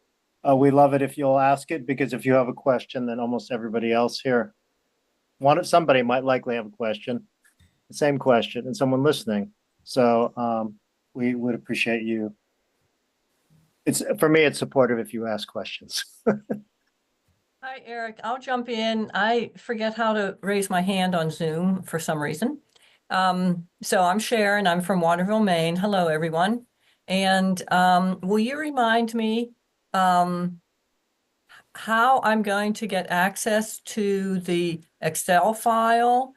Speaker 5: we love it if you'll ask it, because if you have a question, then almost everybody else here, somebody might likely have a question, the same question, and someone listening. So we would appreciate you. For me, it's supportive if you ask questions.
Speaker 6: Hi, Eric. I'll jump in. I forget how to raise my hand on Zoom for some reason. So I'm Sharon. I'm from Waterville, Maine. Hello, everyone. And will you remind me how I'm going to get access to the Excel file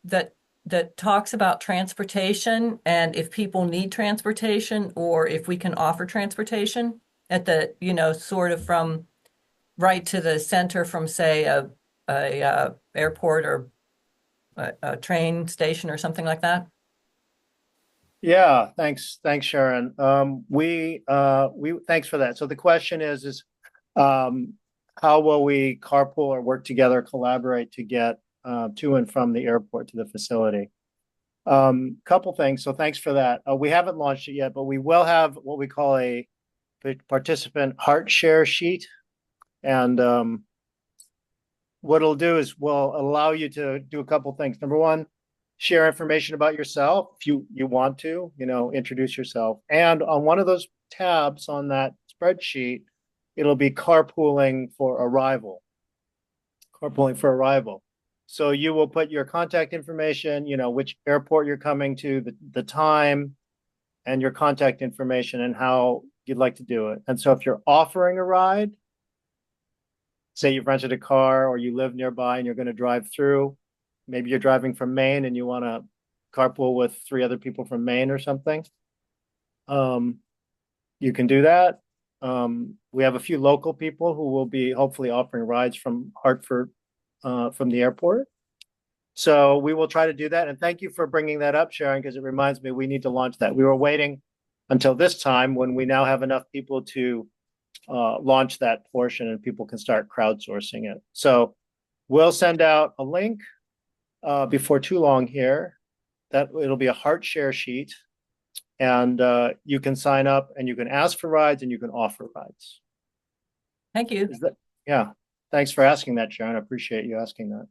Speaker 6: that talks about transportation, and if people need transportation or if we can offer transportation at the, sort of from right to the center from, say, a airport or a train station or something like that?
Speaker 5: Yeah, thanks, Sharon. We thanks for that. So the question is how will we carpool or work together, collaborate to get to and from the airport to the facility? Couple things. So thanks for that. We haven't launched it yet, but we will have what we call a participant heart share sheet. And what it'll do is will allow you to do a couple things. Number one, share information about yourself if you want to, introduce yourself. And on one of those tabs on that spreadsheet, it'll be carpooling for arrival. So you will put your contact information, which airport you're coming to, the time, and your contact information and how you'd like to do it. And so if you're offering a ride, say you've rented a car or you live nearby and you're going to drive through, maybe you're driving from Maine and you want to carpool with 3 other people from Maine or something, you can do that. We have a few local people who will be hopefully offering rides from Hartford, from the airport. So we will try to do that. And thank you for bringing that up, Sharon, because it reminds me we need to launch that. We were waiting until this time when we now have enough people to launch that portion and people can start crowdsourcing it. So we'll send out a link before too long here. That it'll be a heart share sheet, and you can sign up and you can ask for rides and you can offer rides.
Speaker 6: Thank you.
Speaker 5: Yeah. Thanks for asking that, Sharon. I appreciate you asking that.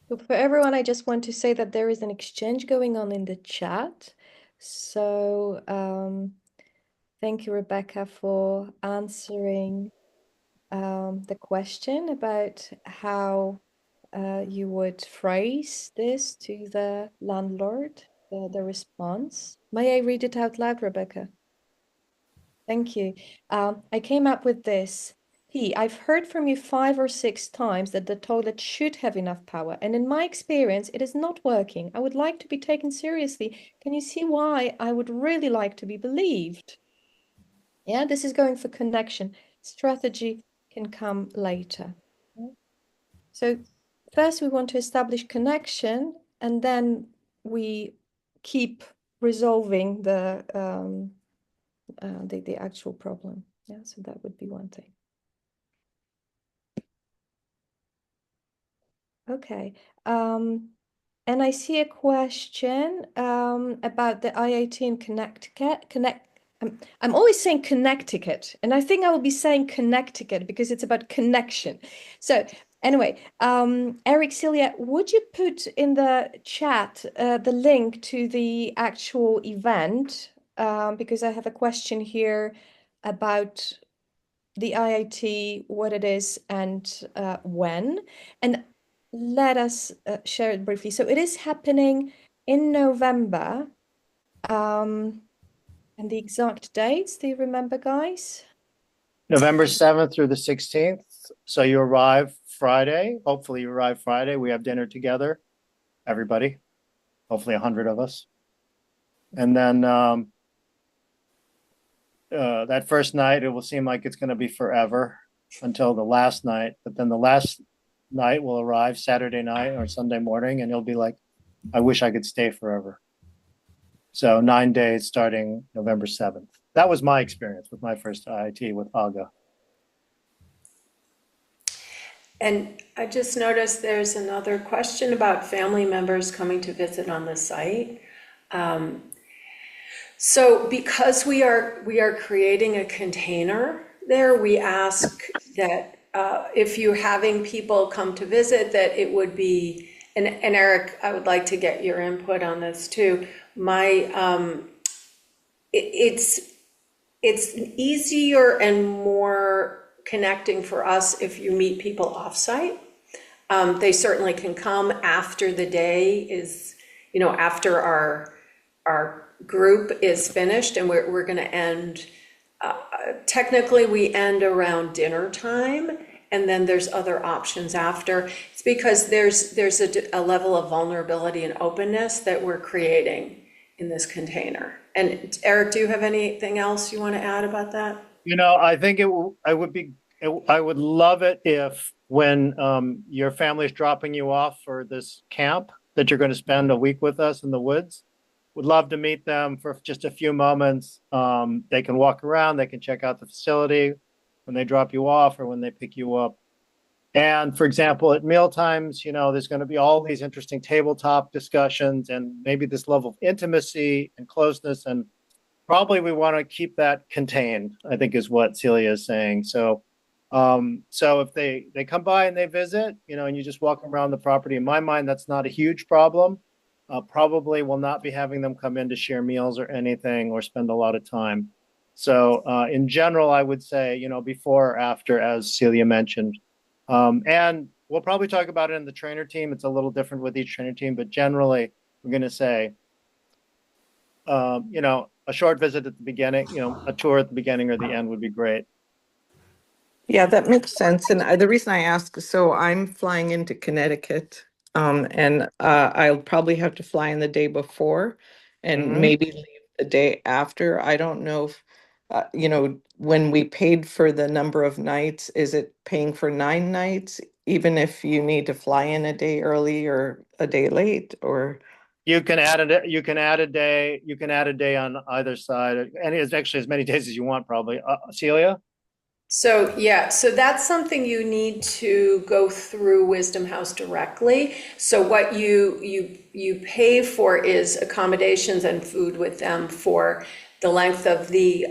Speaker 2: So for everyone, I just want to say that there is an exchange going on in the chat. So thank you, Rebecca, for answering the question about how you would phrase this to the landlord, the response. May I read it out loud, Rebecca? Thank you. I came up with this. I've heard from you 5 or 6 times that the toilet should have enough power, and in my experience, it is not working. I would like to be taken seriously. Can you see why I would really like to be believed? Yeah, this is going for connection. Strategy can come later. Yeah. So first we want to establish connection, and then we keep resolving the actual problem. Yeah, so that would be one thing. Okay. And I see a question about the IIT in Connecticut. I'm always saying Connecticut, and I think I will be saying Connecticut because it's about connection. So anyway, Eric, Celia, would you put in the chat the link to the actual event? Because I have a question here about the IIT, what it is, and when. And let us share it briefly. So it is happening in November. And the exact dates, do you remember, guys?
Speaker 5: November 7th through the 16th. So you arrive Friday. Hopefully you arrive Friday. We have dinner together, everybody, hopefully 100 of us. And then that first night, it will seem like it's going to be forever until the last night. But then the last night will arrive Saturday night or Sunday morning, and you'll be like, I wish I could stay forever. So 9 days starting November 7th. That was my experience with my first IIT with Aga.
Speaker 1: And I just noticed there's another question about family members coming to visit on the site. So because we are creating a container there, we ask that if you're having people come to visit, that it would be, and Eric, I would like to get your input on this too. It's easier and more connecting for us if you meet people offsite. They certainly can come after the day is, after our group is finished, and we're going to end, technically we end around dinner time, and then there's other options after. It's because there's a level of vulnerability and openness that we're creating in this container. And Eric, do you have anything else you want to add about that?
Speaker 5: I think I would love it if when your family's dropping you off for this camp that you're going to spend a week with us in the woods, would love to meet them for just a few moments. They can walk around, they can check out the facility when they drop you off or when they pick you up. And for example, at meal times, there's going to be all these interesting tabletop discussions and maybe this level of intimacy and closeness. And probably we want to keep that contained, I think is what Celia is saying. So if they come by and they visit, and you just walk around the property, in my mind, that's not a huge problem. Probably will not be having them come in to share meals or anything or spend a lot of time. So in general, I would say, before or after, as Celia mentioned. And we'll probably talk about it in the trainer team. It's a little different with each trainer team, but generally we're going to say, a short visit at the beginning, a tour at the beginning or the end would be great.
Speaker 4: Yeah, that makes sense. And the reason I ask, so I'm flying into Connecticut, and I'll probably have to fly in the day before and maybe leave the day after. I don't know if, when we paid for the number of nights, is it paying for 9 nights, even if you need to fly in a day early or a day late, or?
Speaker 5: You can add a day on either side, and it's actually as many days as you want, probably. Celia?
Speaker 1: So that's something you need to go through Wisdom House directly. So what you pay for is accommodations and food with them for the length of the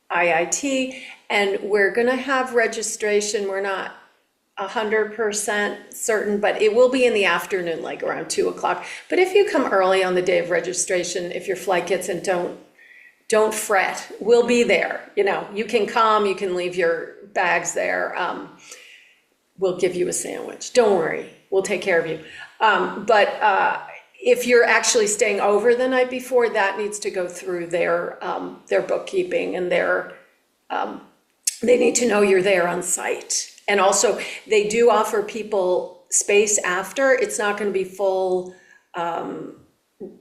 Speaker 1: IIT, and we're going to have registration. We're not 100% certain, but it will be in the afternoon, like around 2 o'clock. But if you come early on the day of registration, if your flight gets in, don't fret. We'll be there. You know, you can come, you can leave your bags there. We'll give you a sandwich. Don't worry, we'll take care of you. But if you're actually staying over the night before, that needs to go through their bookkeeping and they need to know you're there on site. And also, they do offer people space after. It's not going to be full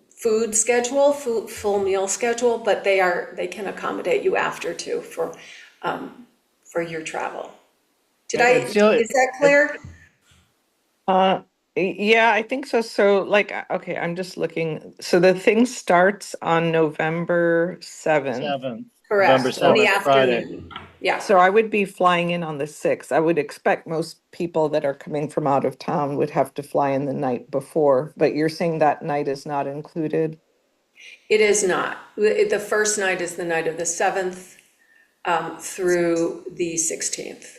Speaker 1: food schedule, full meal schedule, but they can accommodate you after too for your travel. Is that clear?
Speaker 4: Yeah, I think so. So like, okay, I'm just looking. So the thing starts on November 7th.
Speaker 5: 7th,
Speaker 1: Correct,
Speaker 5: November
Speaker 1: in the
Speaker 5: 7th, Friday.
Speaker 1: afternoon. Yeah.
Speaker 4: So I would be flying in on the 6th. I would expect most people that are coming from out of town would have to fly in the night before, but you're saying that night is not included?
Speaker 1: It is not. The first night is the night of the 7th through the 16th.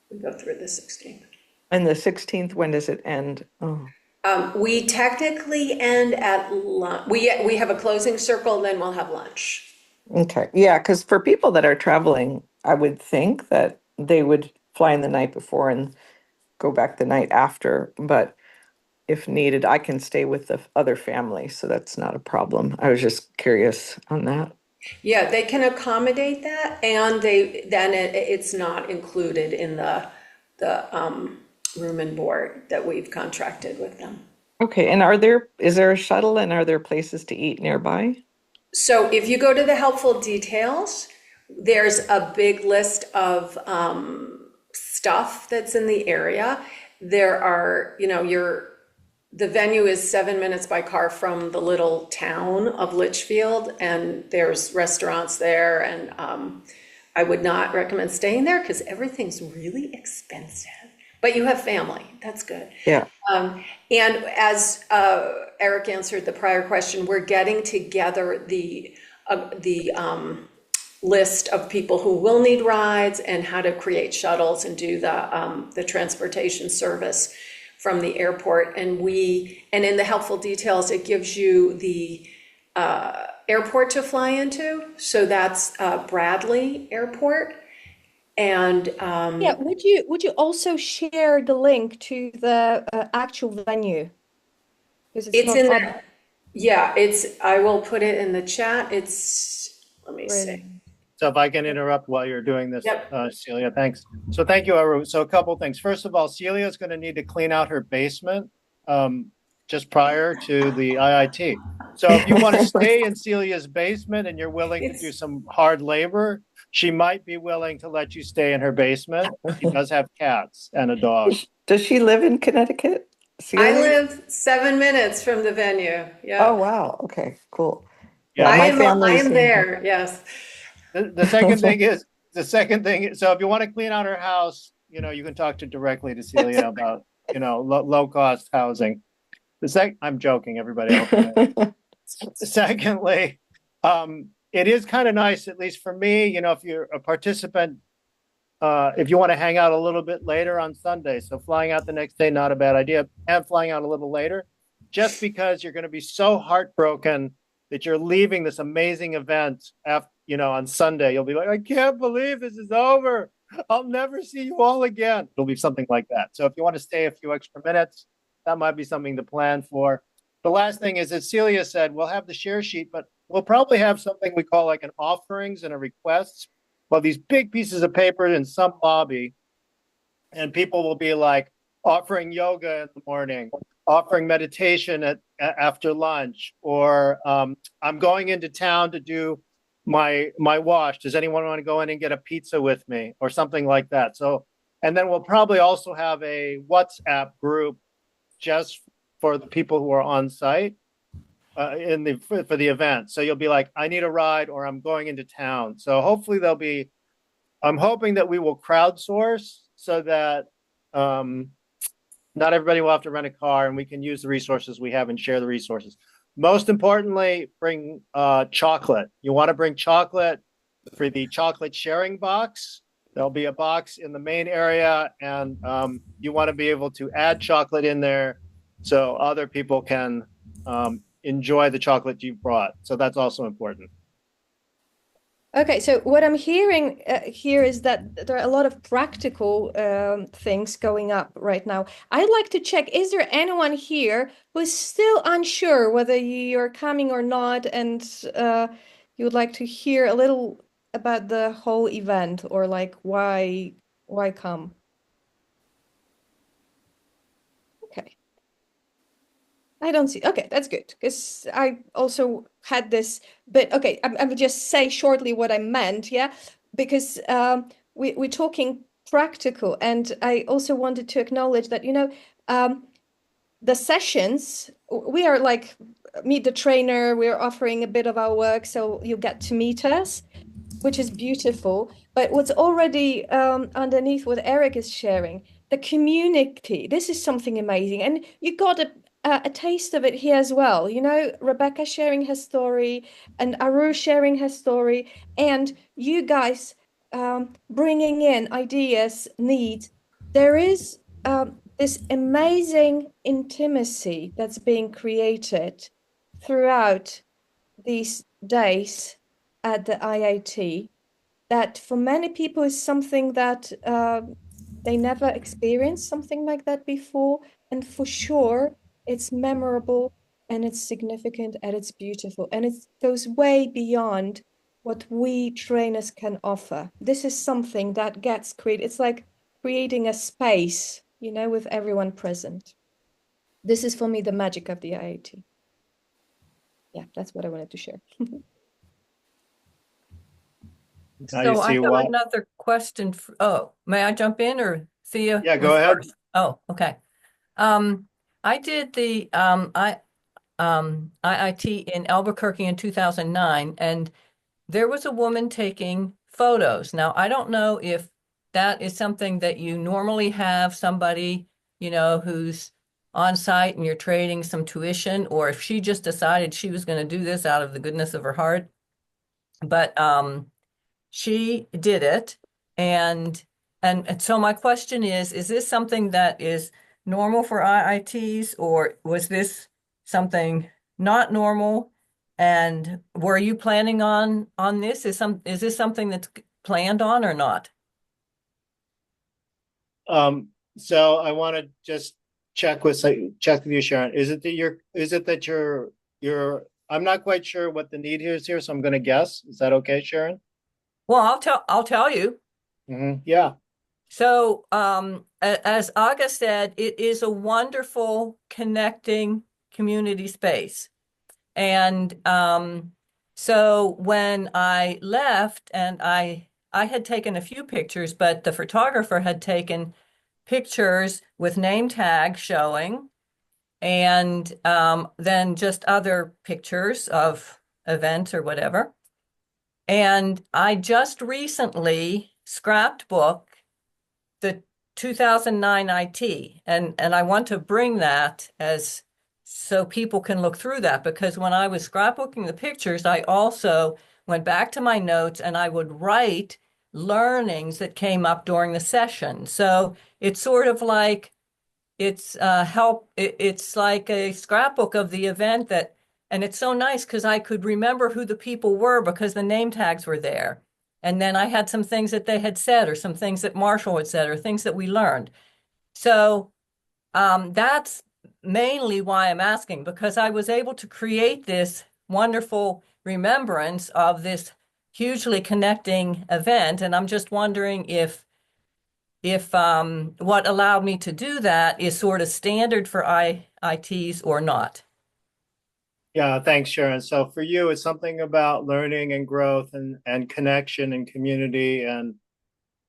Speaker 1: We go through the 16th.
Speaker 4: And the 16th, when does it end? Oh,
Speaker 1: We technically end at lunch. We have a closing circle, then we'll have lunch.
Speaker 4: okay. Yeah, because for people that are traveling, I would think that they would fly in the night before and go back the night after. But if needed, I can stay with the other family, so that's not a problem. I was just curious on that.
Speaker 1: Yeah, they can accommodate that, and it's not included in the room and board that we've contracted with them.
Speaker 4: Okay, and is there a shuttle and are there places to eat nearby?
Speaker 1: So if you go to the helpful details, there's a big list of stuff that's in the area. There are, the venue is 7 minutes by car from the little town of Litchfield, and there's restaurants there, and I would not recommend staying there because everything's really expensive. But you have family, that's good.
Speaker 4: Yeah.
Speaker 1: And as Eric answered the prior question, we're getting together the list of people who will need rides and how to create shuttles and do the transportation service from the airport. And in the helpful details, it gives you the airport to fly into. So that's Bradley Airport. And
Speaker 2: Yeah, would you also share the link to the actual venue? Because it's
Speaker 1: it's
Speaker 2: not
Speaker 1: in
Speaker 2: up.
Speaker 1: there. Yeah, I will put it in the chat. Let me see.
Speaker 2: Brilliant.
Speaker 5: So if I can interrupt while you're doing this,
Speaker 1: Yep.
Speaker 5: Celia, thanks. So thank you, Aru. So a couple things. First of all, Celia is going to need to clean out her basement just prior to the IIT. So if you want to stay in Celia's basement and you're willing to do some hard labor, she might be willing to let you stay in her basement. She does have cats and a dog.
Speaker 4: Does she live in Connecticut?
Speaker 1: I
Speaker 4: Celia?
Speaker 1: live 7 minutes from the venue. Yeah.
Speaker 4: Oh, wow. Okay, cool.
Speaker 5: Yeah,
Speaker 1: I
Speaker 4: my
Speaker 1: am
Speaker 4: family's in-
Speaker 1: there. Yes.
Speaker 5: The second thing is, so if you want to clean out her house, you can talk directly to Celia about, low cost housing. I'm joking, everybody. Secondly, it is kind of nice, at least for me, if you're a participant, if you want to hang out a little bit later on Sunday. So flying out the next day, not a bad idea, and flying out a little later, just because you're going to be so heartbroken that you're leaving this amazing event after, on Sunday. You'll be like, I can't believe this is over. I'll never see you all again. It'll be something like that. So if you want to stay a few extra minutes, that might be something to plan for. The last thing is, as Celia said, we'll have the share sheet, but we'll probably have something we call like an offerings and a requests. Well, these big pieces of paper in some lobby, and people will be like offering yoga in the morning, offering meditation after lunch, or I'm going into town to do my wash. Does anyone want to go in and get a pizza with me, or something like that? So, and then we'll probably also have a WhatsApp group just for the people who are on site for the event. So you'll be like, I need a ride, or I'm going into town. So hopefully I'm hoping that we will crowdsource so that not everybody will have to rent a car, and we can use the resources we have and share the resources. Most importantly, bring chocolate. You want to bring chocolate for the chocolate sharing box. There'll be a box in the main area, and you want to be able to add chocolate in there so other people can enjoy the chocolate you've brought. So that's also important.
Speaker 2: Okay, so what I'm hearing here is that there are a lot of practical things going up right now. I'd like to check, is there anyone here who's still unsure whether you're coming or not, and you would like to hear a little about the whole event, or like why come? Okay. I don't see. Okay, that's good because I also had this. But okay, I will just say shortly what I meant. Yeah, because we're talking practical, and I also wanted to acknowledge that the sessions we are like meet the trainer. We're offering a bit of our work, so you get to meet us, which is beautiful. But what's already underneath what Eric is sharing, the community, this is something amazing. And you got a taste of it here as well. You know, Rebecca sharing her story and Aru sharing her story, and you guys bringing in ideas, needs. There is this amazing intimacy that's being created throughout these days at the IIT that for many people is something that they never experienced something like that before. And for sure, it's memorable and it's significant and it's beautiful. And it goes way beyond what we trainers can offer. This is something that gets created. It's like creating a space, with everyone present. This is for me the magic of the IIT. Yeah, that's what I wanted to share.
Speaker 5: Now you
Speaker 6: So I
Speaker 5: see
Speaker 6: have
Speaker 5: why.
Speaker 6: another question. Oh, may I jump in, or Thea
Speaker 5: Yeah, go
Speaker 6: was
Speaker 5: ahead.
Speaker 6: first? Oh, okay. I did the IIT in Albuquerque in 2009, and there was a woman taking photos. Now, I don't know if that is something that you normally have somebody, who's on site and you're trading some tuition, or if she just decided she was going to do this out of the goodness of her heart. But she did it, and so my question is this something that is normal for IITs, or was this something not normal? And were you planning on this? Is this something that's planned on or not?
Speaker 5: So I want to just check with you, Sharon. Is it that you're I'm not quite sure what the need here is here, so I'm going to guess. Is that okay, Sharon?
Speaker 6: Well, I'll tell you.
Speaker 5: Yeah.
Speaker 6: So, as Aga said, it is a wonderful connecting community space. And so when I left, and I had taken a few pictures, but the photographer had taken pictures with name tags showing, and then just other pictures of events or whatever. And I just recently scrapbooked the 2009 IT, and I want to bring that as so people can look through that, because when I was scrapbooking the pictures, I also went back to my notes and I would write learnings that came up during the session. So it's sort of like it's like a scrapbook of the event that, and it's so nice because I could remember who the people were because the name tags were there. And then I had some things that they had said, or some things that Marshall had said, or things that we learned. So that's mainly why I'm asking, because I was able to create this wonderful remembrance of this hugely connecting event. And I'm just wondering if what allowed me to do that is sort of standard for IITs or not.
Speaker 5: Yeah, thanks, Sharon. So for you, it's something about learning and growth and connection and community and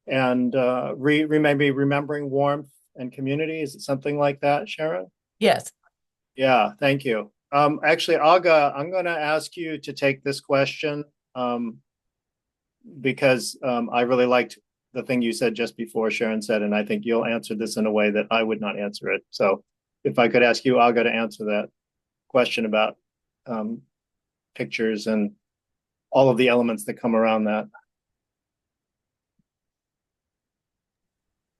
Speaker 5: maybe remembering warmth and community. Is it something like that, Sharon?
Speaker 6: Yes.
Speaker 5: Yeah, thank you. Actually, Aga, I'm going to ask you to take this question because I really liked the thing you said just before Sharon said, and I think you'll answer this in a way that I would not answer it. So if I could ask you, Aga, to answer that question about pictures and all of the elements that come around that.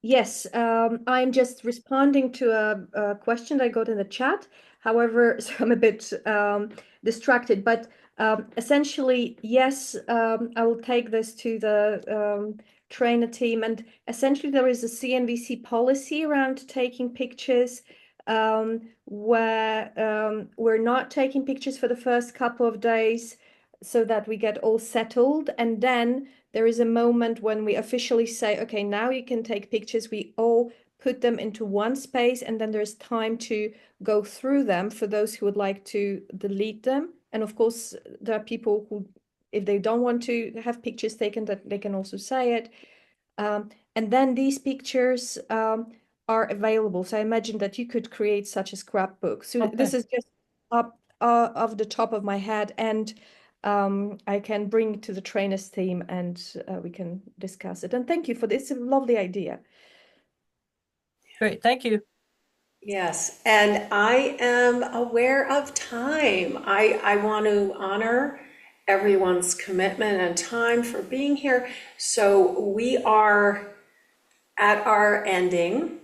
Speaker 2: Yes, I'm just responding to a question I got in the chat. However, so I'm a bit distracted, but essentially, yes, I will take this to the trainer team. And essentially, there is a CNVC policy around taking pictures where we're not taking pictures for the first couple of days so that we get all settled. And then there is a moment when we officially say, okay, now you can take pictures. We all put them into one space, and then there's time to go through them for those who would like to delete them. And of course, there are people who, if they don't want to have pictures taken, that they can also say it. And then these pictures are available. So I imagine that you could create such a scrapbook. So this is just up off the top of my head, and I can bring it to the trainers team, and we can discuss it. And thank you for this. It's a lovely idea.
Speaker 6: Great, thank you.
Speaker 1: Yes, and I am aware of time. I want to honor everyone's commitment and time for being here. So we are at our ending.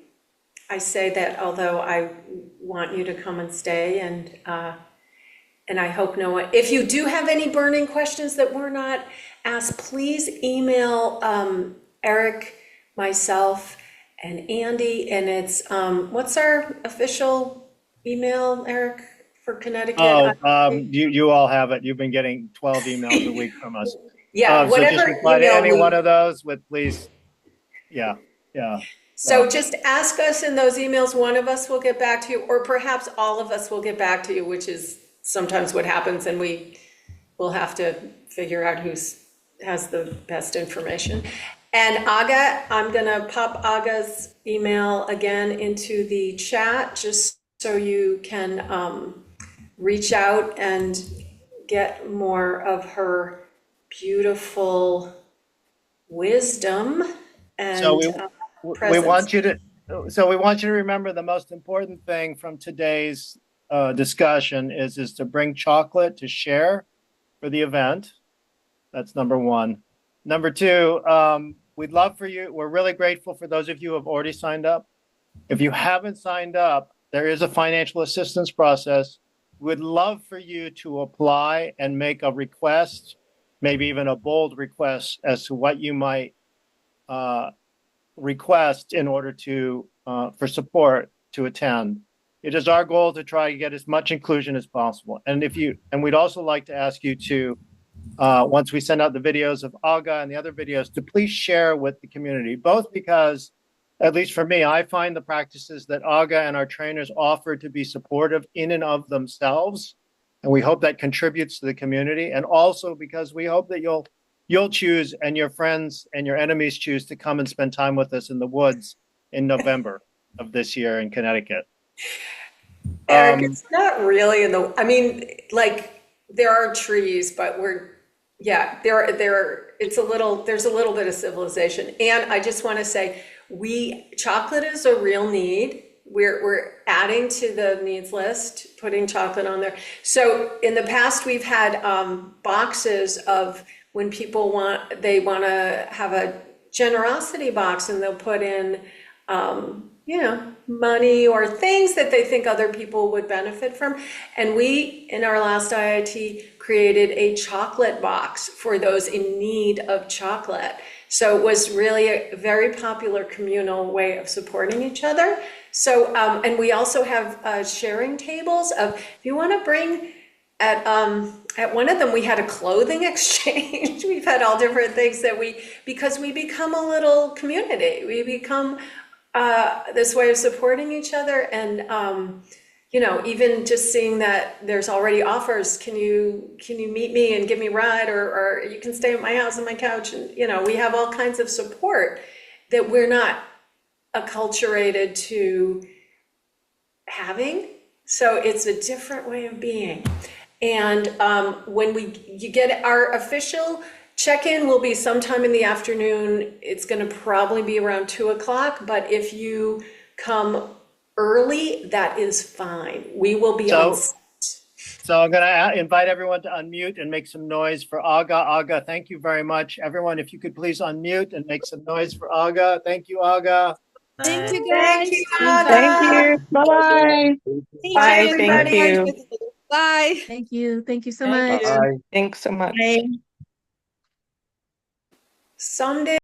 Speaker 1: I say that although I want you to come and stay, and I hope no one, if you do have any burning questions that were not asked, please email Eric, myself, and Andy. And it's, what's our official email, Eric, for Connecticut?
Speaker 5: You all have it. You've been getting 12 emails a week from us.
Speaker 1: Yeah,
Speaker 5: So just
Speaker 1: whatever
Speaker 5: reply to
Speaker 1: email
Speaker 5: any
Speaker 1: we-
Speaker 5: one of those with please. Yeah.
Speaker 1: So just ask us in those emails, one of us will get back to you, or perhaps all of us will get back to you, which is sometimes what happens, and we will have to figure out has the best information. And Aga, I'm gonna pop Aga's email again into the chat, just so you can reach out and get more of her beautiful wisdom and
Speaker 5: So we
Speaker 1: presence.
Speaker 5: want you to remember the most important thing from today's discussion is to bring chocolate to share for the event. That's number one. Number two, we'd love for you. We're really grateful for those of you who have already signed up. If you haven't signed up, there is a financial assistance process. We'd love for you to apply and make a request, maybe even a bold request as to what you might request in order to for support to attend. It is our goal to try to get as much inclusion as possible. And we'd also like to ask you to, once we send out the videos of Aga and the other videos, to please share with the community, both because, at least for me, I find the practices that Aga and our trainers offer to be supportive in and of themselves. And we hope that contributes to the community. And also because we hope that you'll choose, and your friends and your enemies choose, to come and spend time with us in the woods in November of this year in Connecticut.
Speaker 1: Eric, it's not really like there are trees, but there's a little bit of civilization. And I just want to say, chocolate is a real need. We're adding to the needs list, putting chocolate on there. So in the past, we've had boxes of, when people want to have a generosity box, and they'll put in, money or things that they think other people would benefit from. And we, in our last IIT, created a chocolate box for those in need of chocolate. So it was really a very popular communal way of supporting each other. So, and we also have sharing tables of, if you want to bring, at one of them, we had a clothing exchange. We've had all different things because we become a little community. We become this way of supporting each other. And, even just seeing that there's already offers, can you meet me and give me a ride, or you can stay at my house on my couch. And, we have all kinds of support that we're not acculturated to having. So it's a different way of being. And when you get our official check-in, will be sometime in the afternoon. It's going to probably be around 2:00. But if you come early, that is fine. We will be on site.
Speaker 5: So I'm going to invite everyone to unmute and make some noise for Aga. Aga, thank you very much. Everyone, if you could please unmute and make some noise for Aga. Thank you, Aga.
Speaker 2: Thank you,
Speaker 1: Thank
Speaker 2: guys.
Speaker 1: you,
Speaker 4: Thank
Speaker 1: Aga.
Speaker 4: you. Bye-bye.
Speaker 1: Bye,
Speaker 4: Bye. Thank
Speaker 1: everybody.
Speaker 4: you.
Speaker 2: Bye.
Speaker 7: Thank you. Thank you so
Speaker 6: Thank
Speaker 7: much.
Speaker 6: you.
Speaker 4: Thanks so much.
Speaker 7: Bye.
Speaker 1: Someday.